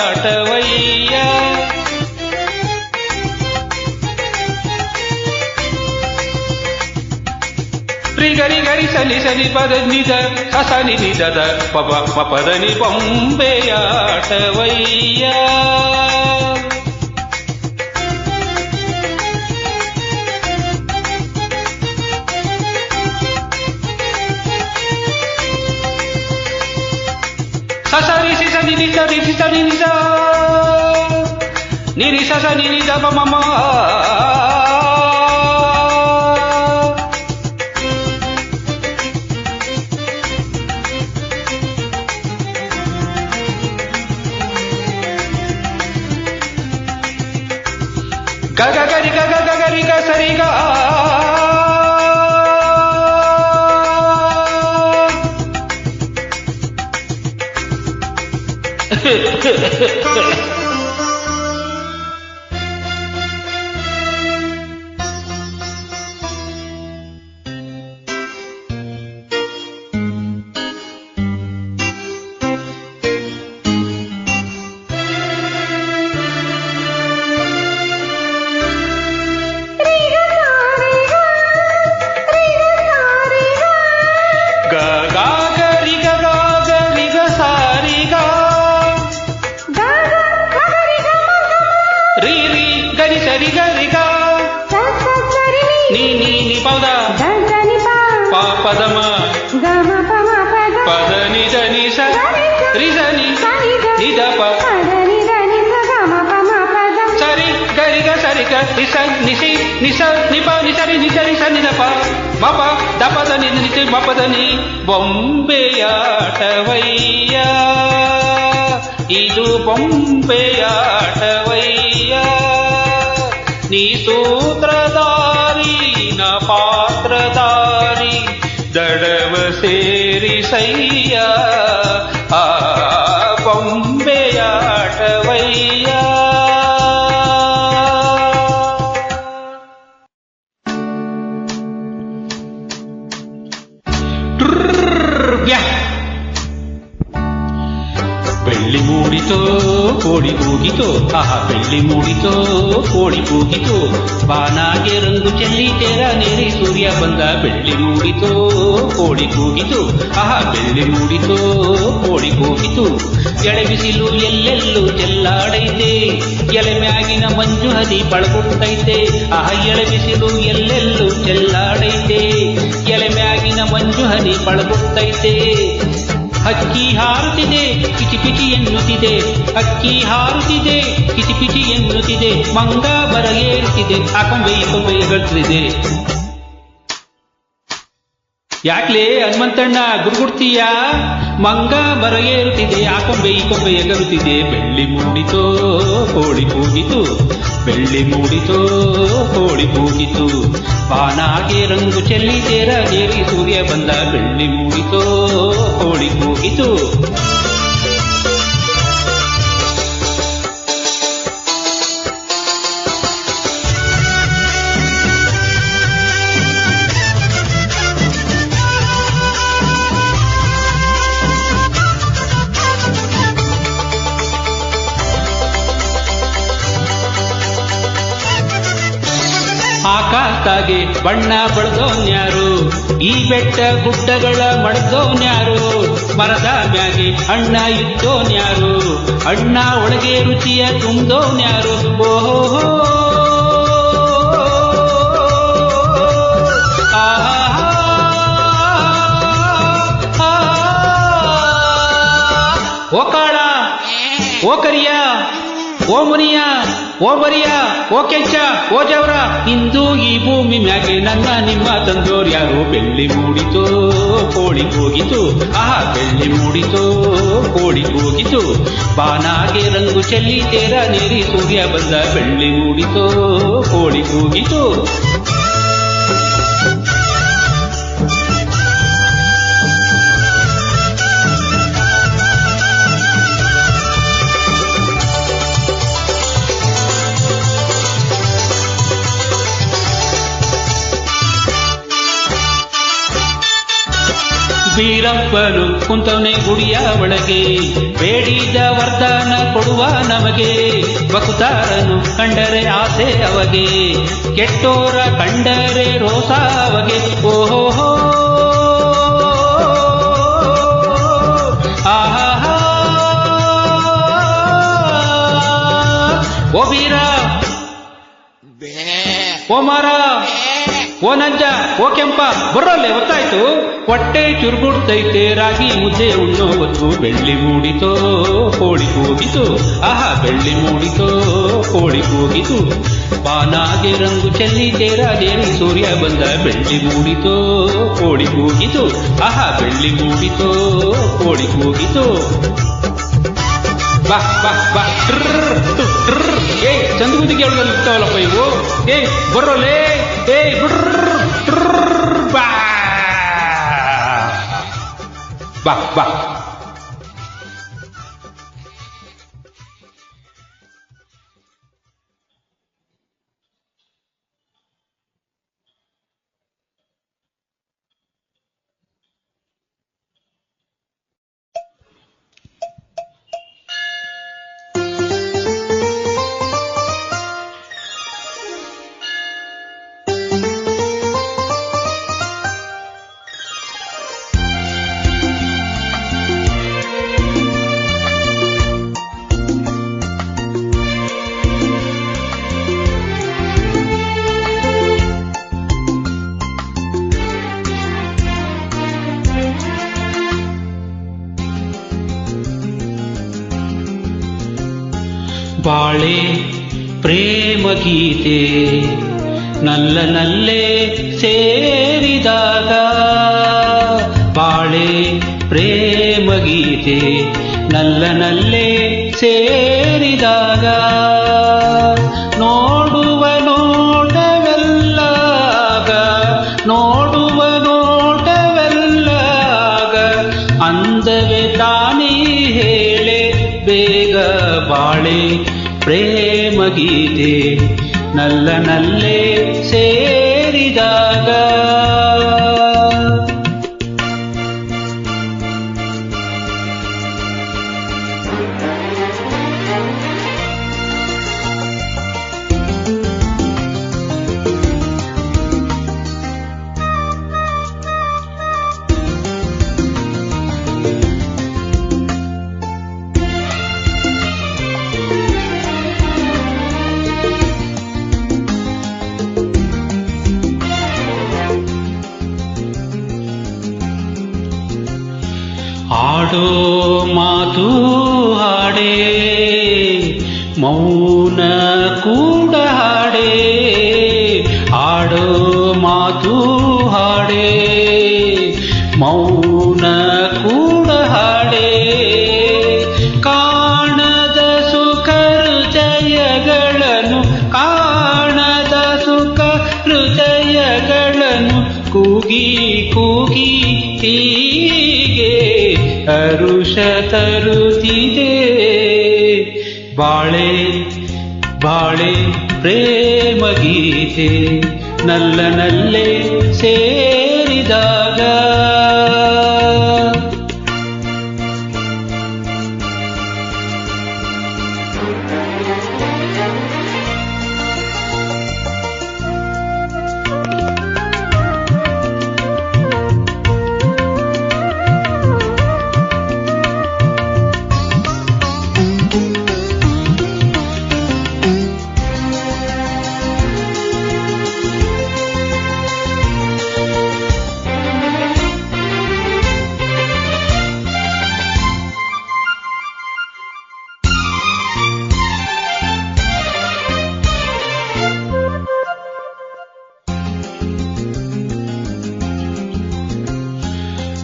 ರಿ ಗರಿ ಗರಿ ಸನಿ ಸನಿ ಪದ ನಿದ ಸನಿ ನಿದದ ಪಪ ಮಪದನಿ ಬೊಂಬೆಯಾಟವಯ್ಯ. ಸರಿ ಸಿ ಸನಿ ನಿದ ರಿ ಸಿ ಸನಿ ನಿದ ನಿರಿ ಸ ಸನಿ ನಿದ ಮಮ. ಗಗ ಗರಿ ಗಗ ಗಗರಿ ಗ ಸರಿ ಗ. ಪದಮ ಪದ ನಿದ ನಿಸ ರಿಸನಿ ನಿದ ಪ ಸರಿ ಗರಿಗ ಸರಿಗ ನಿಸ ನಿಸಿ ನಿಸ ನಿಪ ನಿಸರಿ ನಿಸರಿ ಸ ನಿದ ಪ ಮಪ ದಪದ ನಿದ ನಿಸಿ ಮಪದ ನಿ ಬೊಂಬೆಯಾಟವಯ್ಯ. ಇದು ಬೊಂಬೆಯಾಟವಯ್ಯ. ನೀ ಸೂತ್ರಧಾರಿ ನ ಪಾತ್ರಧಾರಿ ದಡವ ಸೇರಿಸಯ್ಯ. ಆ ಬೊಂಬೆಯಾಟವಯ್ಯ. ಬೆಳ್ಳಿ ಮೂಡಿತೋ ಕೋಳಿ ಕೂಗಿತೋ, ಆಹಾ ಬೆಳ್ಳಿ ಮೂಡಿತೋ ಕೋಳಿ ಕೂಗಿತೋ, ಬಾನಾಗೆ ರಂಗು ಚೆಲ್ಲಿ ತೆರ ನೆರೆ ಸೂರ್ಯ ಬಂದ. ಬೆಳ್ಳಿ ಮೂಡಿತೋ ಕೋಳಿ ಕೂಗಿತು, ಆಹಾ ಬೆಳ್ಳಿ ಮೂಡಿತೋ ಕೋಳಿ ಕೂಗಿತು. ಎಳೆ ಬಿಸಿಲು ಎಲ್ಲೆಲ್ಲೂ ಚೆಲ್ಲಾಡೈತೆ, ಎಲೆ ಮ್ಯಾಗಿನ ಮಂಜು ಹದಿ ಪಳಗುತ್ತೈತೆ. ಆಹಾ ಎಳೆ ಬಿಸಿಲು ಎಲ್ಲೆಲ್ಲೂ ಚೆಲ್ಲಾಡೈತೆ, ಎಲೆ ಮ್ಯಾಗಿನ ಮಂಜು ಹದಿ ಪಳಗುತ್ತೈತೆ. ಹಕ್ಕಿ ಹಾರುತ್ತಿದೆ ಕಿಚಿ ಪಿಚಿ ಎನ್ನುತ್ತಿದೆ, ಅಕ್ಕಿ ಹಾರುತ್ತಿದೆ ಕಿಚಿ ಪಿಚಿ ಎನ್ನುತ್ತಿದೆ. ಮಂಗ ಬರಗೇರುತ್ತಿದೆ, ಆ ಕೊಂಬೆ ಈ ಕೊಂಬೆ ಎಗಳ್ತಿದೆ. ಯಾಕ್ಲೇ ಹನುಮಂತಣ್ಣ ಗುರುಗುಡ್ತೀಯ? ಮಂಗ ಮರ ಏರುತ್ತಿದೆ, ಆ ಕೊಂಬೆ ಈ ಕೊಂಬೆ ಎಗರುತ್ತಿದೆ. ಬೆಳ್ಳಿ ಮೂಡಿತೋ ಕೋಳಿ ಕೂಗಿತು, ಬೆಳ್ಳಿ ಮೂಡಿತೋ ಕೋಳಿ ಕೂಗಿತು. ಬಾನಾಗೆ ರಂಗು ಚೆಲ್ಲಿ ತೇರಾಗೇರಿ ಸೂರ್ಯ ಬಂದ. ಬೆಳ್ಳಿ ಮೂಡಿತೋ ಕೋಳಿ ಕೂಗಿತು. ಆಕಾಶದಾಗೆ ಬಣ್ಣ ಬಳ್ದೋನ್ಯಾರು, ಈ ಬೆಟ್ಟ ಗುಡ್ಡಗಳ ಮಡ್ದೋನ್ಯಾರು. ಮರದ ಮ್ಯಾಗೆ ಅಣ್ಣ ಇದ್ದೋನ್ಯಾರು, ಅಣ್ಣ ಒಳಗೆ ರುಚಿಯ ತುಂಬ್ದೋನ್ಯಾರು. ಓಹೋ ಓ ಕಾಳ, ಓ ಕರಿಯ, ಓ ಮುನಿಯ, ಓ ಬರಿಯ, ಓ ಕೆಂಚ, ಓ ಜವರ, ಇಂದು ಈ ಭೂಮಿ ಮ್ಯಾಗೆ ನನ್ನ ನಿಮ್ಮ ತಂದೋರ್ಯಾರು. ಬೆಳ್ಳಿ ಮೂಡಿತೋ ಕೋಳಿ ಕೂಗಿತು, ಆಹಾ ಬೆಳ್ಳಿ ಮೂಡಿತೋ ಕೋಳಿ ಕೂಗಿತು. ಬಾನಾಗೆ ರಂಗು ಚೆಲ್ಲಿ ತೇರ ನೇರಿ ಸೂರ್ಯ ಬಂದ. ಬೆಳ್ಳಿ ಮೂಡಿತೋ ಕೋಳಿ ಕೂಗಿತು. ವೀರಪ್ಪನು ಕುಂತವನೇ ಗುಡಿಯ ಒಳಗೆ, ಬೇಡಿದ ವರದಾನ ಕೊಡುವ ನಮಗೆ. ಬಕುತಾರನು ಕಂಡರೆ ಆಸೆ ಅವಗೆ, ಕೆಟ್ಟೋರ ಕಂಡರೆ ರೋಸ ಅವಗೆ. ಓಹೋ ಆಹಾ ಓ ವೀರ, ಓ ಮಾರ, ಓ ನಂಜ, ಓ ಕೆಂಪ, ಬರೋಲ್ಲೇ ಗೊತ್ತಾಯ್ತು. ಹೊಟ್ಟೆ ಚುರುಗುಡ್ತೈತೆ, ರಾಗಿ ಮುದ್ದೆ ಉಣ್ಣೋ ಹೊತ್ತು. ಬೆಳ್ಳಿ ಮೂಡಿತೋ ಕೋಳಿ ಕೂಗಿತು, ಆಹಾ ಬೆಳ್ಳಿ ಮೂಡಿತೋ ಕೋಳಿ ಕೂಗಿತು. ಬಾನಾಗೆ ರಂಗು ಚೆಲ್ಲಿ ತೇರಾಗೇರಿ ಸೂರ್ಯ ಬಂದ. ಬೆಳ್ಳಿ ಮೂಡಿತೋ ಕೋಳಿ ಕೂಗಿತು, ಆಹಾ ಬೆಳ್ಳಿ ಮೂಡಿತೋ ಕೋಳಿ ಕೂಗಿತು. ಬಾ ಬಾ ಬಾ ಏ ಚಂದ್ರಗುದಿಗೆ ಹೇಳೋದ್ರಲ್ಲಿ ಇರ್ತಾವಲ್ಲಪ್ಪ ಇವು. ಏ ಬರೋಲ್ಲೇ, ಏ ಬಾ ಬಾ ಬಾ. ಬಾಳೆ ಪ್ರೇಮ ಗೀತೆ ನಲ್ಲ ನಲ್ಲೇ ಸೇರಿದಾಗ. ಬಾಳೆ ಪ್ರೇಮ ಗೀತೆ ನಲ್ಲ ನಲ್ಲೇ ಸೇರಿದಾಗ. ನೋಡುವ ನೋಟವೆಲ್ಲಾಗ, ನೋಡುವ ನೋಟವೆಲ್ಲಾಗ. ಅಂದವೇ ತಾನೇ ಹೇಳೆ ಬೇಗ. ಬಾಳೆ ಪ್ರೇಮ ಗೀತೆ ನಲ್ಲ ನಲ್ಲೇ ಸೇರಿದಾಗ. ಆಡೋ ಮಾತು ಹಾಡೇ, ಮೌನ ಕೂಡ ಹಾಡೇ. ಆಡೋ ಮಾತು ಹಾಡೇ, ಮೌನ ಕೂಡ ಹಾಡೇ ಕಾಣದ ಸುಖ ಹೃದಯಗಳನ್ನು ಕಾಣದ ಸುಖ ಹೃದಯಗಳನ್ನು ಕೂಗಿ ಕೂಗಿ ಹೀಗೆ ಹರುಷ ತರುತ್ತಿದೆ ಬಾಳೆ ಬಾಳೆ ಪ್ರೇಮ ಗೀತೆ ನಲ್ಲನಲ್ಲೇ ಸೇರಿದಾಗ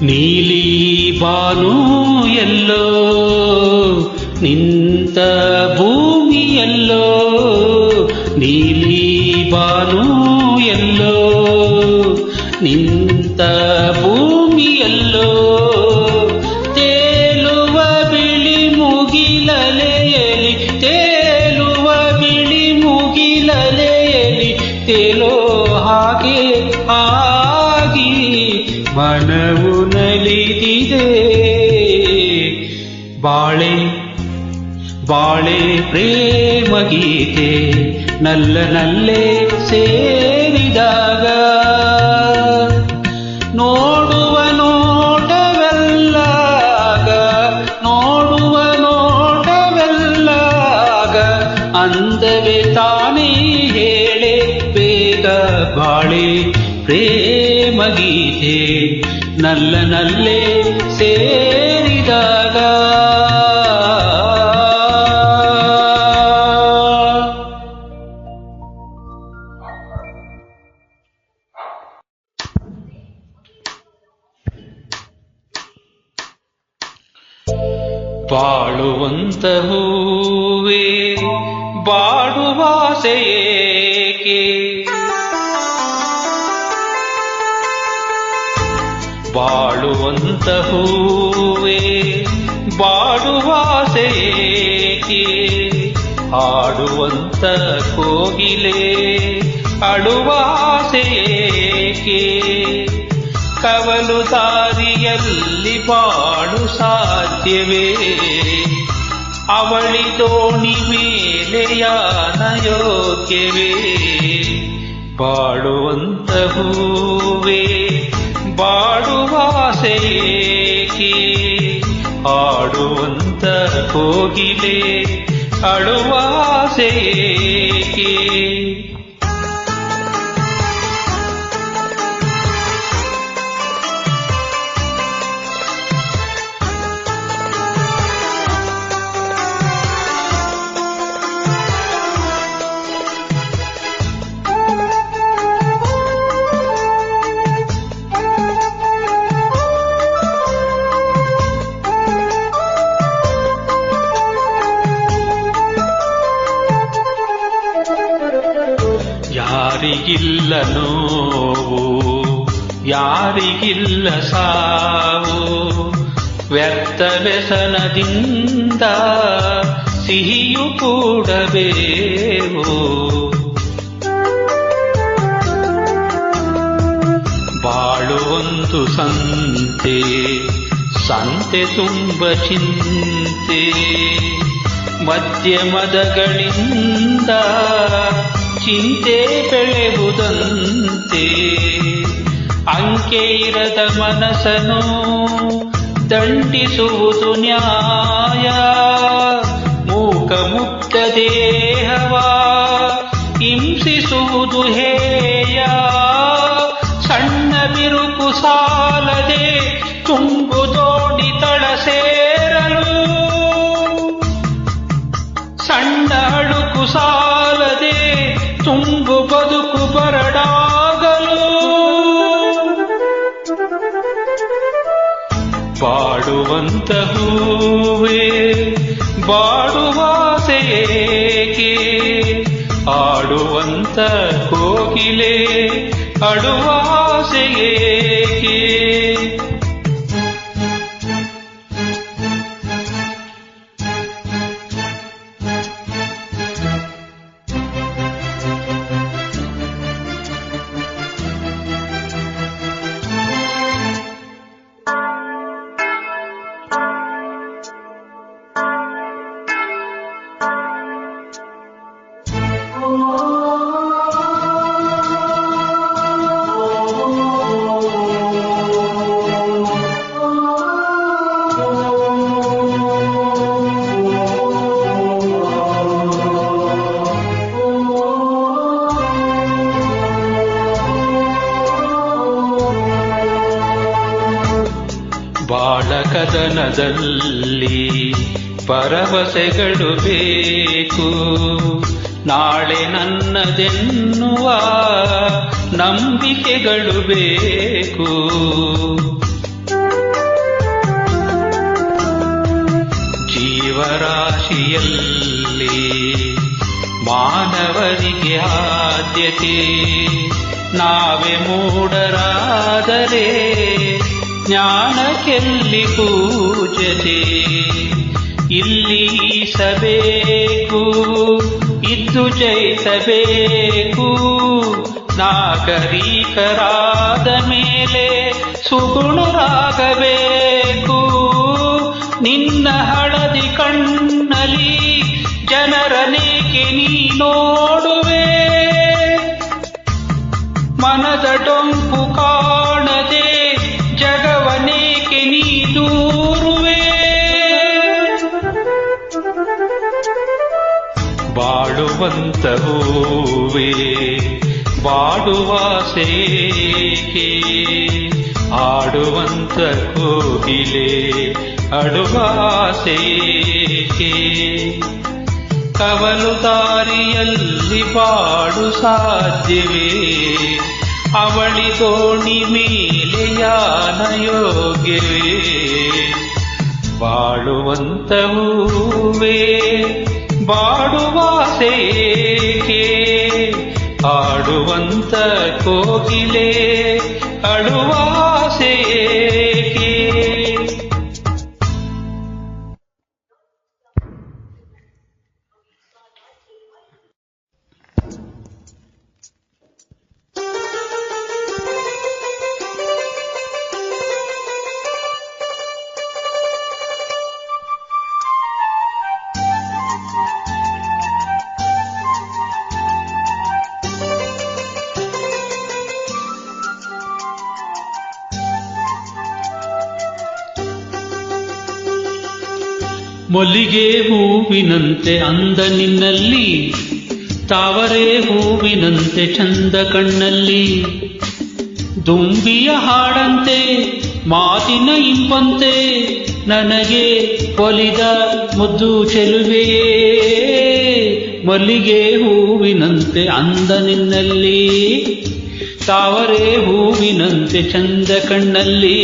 ನೀಲಿ ಬಾನು ಎಲ್ಲೋ ನಿಂತ ಭೂಮಿಯಲ್ಲೋ ನೀಲಿ ಬಾನು ಎಲ್ಲೋ ನಿಂತ ಭೂಮಿಯಲ್ಲೋ ತೇಲುವ ಬಿಳಿ ಮುಗಿಲಲೆಯಲಿ ತೇಲುವ ಬಿಳಿ ಮುಗಿಲಲೆಯಲಿ ತೇಲೋ ಹಾಗೆ ಆಗಿ ಮನವು ನಲಿದಿದೆ ಬಾಳೆ ಬಾಳೆ ಪ್ರೇಮ ಗೀತೆ ನಲ್ಲನಲ್ಲೇ ಸೇರಿದಾಗ ನೋಡುವ ನೋಟವೆಲ್ಲಾಗ ನೋಡುವ ನೋಟವೆಲ್ಲಾಗ ಅಂದವೇ ತಾನೇ ಹೇಳೆ ಬೇಗ ಬಾಳೆ ಪ್ರೇಮ ಗೀತೆ ನಲ್ಲನಲ್ಲೇ ಸೇರಿದಾಗ ಬಾಳುವಂತ ಹೂವೇ ಬಾಡುವಾಸೆಯೇಕೆ ಬಾಳುವಂತ ಹೂವೇ ಬಾಡುವಾಸೆಯೇಕೆ ಹಾಡುವಂತ ಕೋಗಿಲೆ ಅಳುವಾಸೆಯೇಕೆ ಕವಲು ದಾರಿಯಲ್ಲಿ ಬಾಳು ಸಾಧ್ಯವೇ ಅವಳಿ ದೋಣಿ ಮೇಲೆ ಯಾನ ಯೋಗ್ಯವೇ ಬಾಳುವಂತ ಹೂವೇ ಬಾಡುವಾಸೆಯೇಕೆ ಹಾಡುವಂತ ಕೋಗಿಲೆ ಅಳುವಾಸೆಯೇಕೆ ಯಾರಿಗಿಲ್ಲ ನೋವು ಯಾರಿಗಿಲ್ಲ ಸಾವು ವ್ಯರ್ಥ ವ್ಯಸನದಿಂದ ಸಿಹಿಯು ಕೂಡಬೇವು ಬಾಳುವಂತು ಸಂತೆ ಸಂತೆ ತುಂಬ ಚಿಂತೆ ಮಧ್ಯಮದಗಳಿಂದ ಚಿಂತೆ ಬೆಳೆಯುವುದಂತೆ ಅಂಕೆ ಇರದ ಮನಸ್ಸನ್ನು ದಂಡಿಸುವುದು ನ್ಯಾಯ ಮೂಕ ಮುಕ್ತ ದೇಹವ ಹಿಂಸಿಸುವುದು ಹೇಯ ಸಣ್ಣ ಬಿರುಕು ಸಾಲದೆ ತುಂಬು ದೋಣಿ ತಳ ಸೇರಲು ಸಣ್ಣ ಅಳುಕು ಸಾಲದೆ ತುಂಬು ಬದುಕು ಬರಡಾಗಲು ಬಾಡುವಂತ ಹೂವೇ ಬಾಡುವಾಸೆಯೇಕೆ ಆಡುವಂತ ಕೋಗಿಲೆ ಅಡುವಾಸೆಯೇಕೆ ಬಾಳಕದನದಲ್ಲಿ ಭರವಸೆಗಳು ಬೇಕು ನಾಳೆ ನನ್ನದೆನ್ನುವ ನಂಬಿಕೆಗಳು ಬೇಕು ಜೀವರಾಶಿಯಲ್ಲಿ ಮಾನವರಿಗೆ ಆದ್ಯತೆ ನಾವೇ ಮೂಢರಾದರೆ ಜ್ಞಾನಕ್ಕೆಲ್ಲಿ ಪೂಜತೆ ಇಲ್ಲೀಸಬೇಕು ಇದ್ದು ಜಯಿಸಬೇಕು ನಾಗರಿಕರಾದ ಮೇಲೆ ಸುಗುಣರಾಗಬೇಕು ನಿನ್ನ ಹಳದಿ ಕಣ್ಣಲ್ಲಿ ಜನರನೇಕೆ ನೀ ನೋಡುವೆ ಮನದ ಡೊಂಕು ಕಾಣದೆ ಜಗವನೇಕೆ ನೀ ದೂರುವೆ ಬಾಡುವಂತ ಹೂವೇ ಬಾಡುವಾಸೆಯೇಕೆ ಆಡುವಂತ ಕೋಗಿಲೆ ಅಡುವಾಸೆಯೇಕೆ ಕವಲು ದಾರಿಯಲ್ಲಿ ಬಾಡು ಸಾಧ್ಯವೇ ಅವಳಿ ದೋಣಿ ಮೇಲೆ ಯಾನ ಯೋಗ್ಯವೇ ಬಾಳುವಂತ ಹೂವೇ ಬಾಡುವಾಸೆಯೇಕೆ ಆಡುವಂತ ಕೋಗಿಲೆ ಅಡುವಾಸೆಯೇಕೆ ಮಲ್ಲಿಗೆ ಹೂವಿನಂತೆ ಅಂದ ನಿನ್ನಲ್ಲಿ ತಾವರೆ ಹೂವಿನಂತೆ ಚಂದ ಕಣ್ಣಲ್ಲಿ ದುಂಬಿಯ ಹಾಡಂತೆ ಮಾತಿನ ಇಂಪಂತೆ ನನಗೆ ಒಲಿದ ಮುದ್ದು ಚೆಲುವೆಯೇ ಮಲ್ಲಿಗೆ ಹೂವಿನಂತೆ ಅಂದ ನಿನ್ನಲ್ಲಿ ತಾವರೆ ಹೂವಿನಂತೆ ಚಂದ ಕಣ್ಣಲ್ಲಿ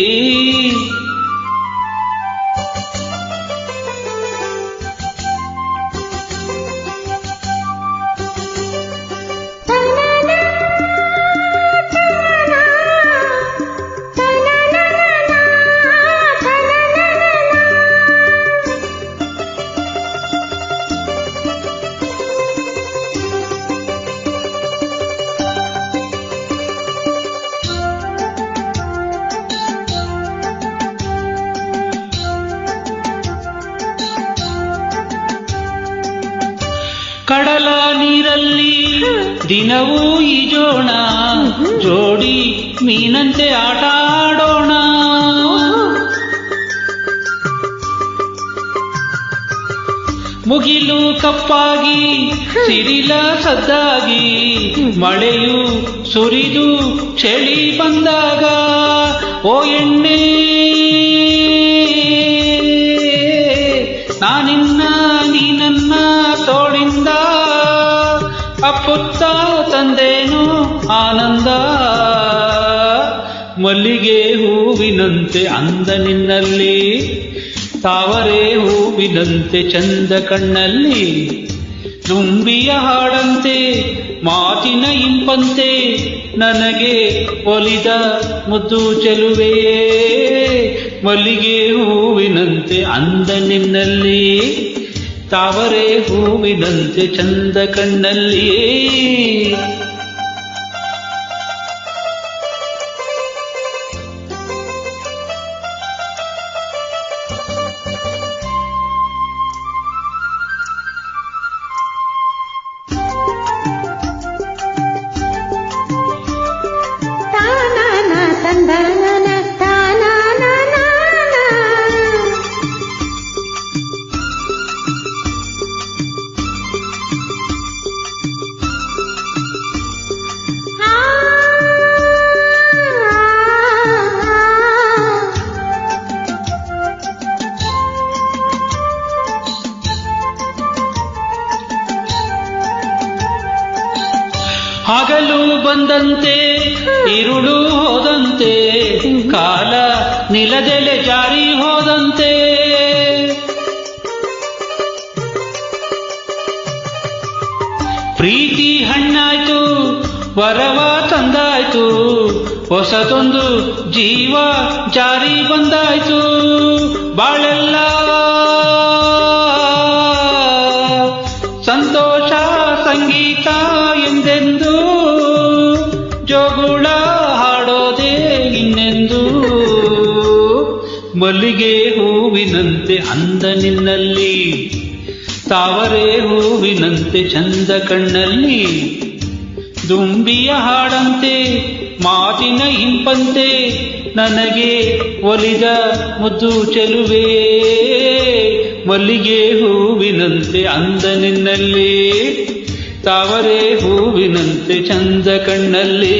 ಕಡಲ ನೀರಲ್ಲಿ ದಿನವೂ ಈಜೋಣ ಜೋಡಿ ಮೀನಂತೆ ಆಟ ಆಡೋಣ ಮುಗಿಲು ಕಪ್ಪಾಗಿ ಸಿರಿಲ ಸದ್ದಾಗಿ ಮಳೆಯು ಸುರಿದು ಚಳಿ ಬಂದಾಗ ಓ ಎಣ್ಣೆ ನಾನಿನ್ನ ನೀನನ್ನ ತೋಳಿಂದ ಅಪ್ಪುತ್ತ ತಂದೇನು ಆನಂದ ಮಲ್ಲಿ ಮಲ್ಲಿಗೆ ಹೂವಿನಂತೆ ಅಂದ ನಿನ್ನಲ್ಲಿ, ತಾವರೆ ಹೂವಿನಂತೆ ಚಂದ ಕಣ್ಣಲ್ಲಿ, ದುಂಬಿಯ ಹಾಡಂತೆ ಮಾತಿನ ಇಂಪಂತೆ ನನಗೆ ಒಲಿದ ಮುದ್ದು ಚೆಲುವೆಯೇ. ಮಲ್ಲಿಗೆ ಹೂವಿನಂತೆ ಅಂದ ನಿನ್ನಲ್ಲಿ, ತಾವರೆ ಹೂವಿನಂತೆ ಚಂದ ಕಣ್ಣಲ್ಲಿ. ಹಗಲು ಬಂದಂತೆ ಇರುಳು ಹೋದಂತೆ, ಕಾಲ ನಿಲದೆಲೆ ಜಾರಿ ಹೋದಂತೆ, ಪ್ರೀತಿ ಹಣ್ಣಾಯ್ತು ವರವ ತಂದಾಯ್ತು, ಹೊಸದೊಂದು ಜೀವ ಜಾರಿ ಬಂದಾಯ್ತು. ಬಾಳೆಲ್ಲ ಸಂತೋಷ ಸಂಗೀತ ಎಂದೆಂದು, ಜೋಗುಳ ಹಾಡೋದೇ ಇನ್ನೆಂದು. ಮಲ್ಲಿಗೆ ಹೂವಿನಂತೆ ಅಂದ ನಿನ್ನಲ್ಲಿ, ತಾವರೆ ಹೂವಿನಂತೆ ಚಂದ ಕಣ್ಣಲ್ಲಿ, ದುಂಬಿಯ ಹಾಡಂತೆ ಮಾತಿನ ಇಂಪಂತೆ ನನಗೆ ಒಲಿದ ಮುದ್ದು ಚೆಲುವೆ. ಮಲ್ಲಿಗೆ ಹೂವಿನಂತೆ ಅಂದ ನಿನ್ನಲ್ಲಿ, ತಾವರೆ ಹೂವಿನಂತೆ ಚಂದ ಕಣ್ಣಲ್ಲಿ.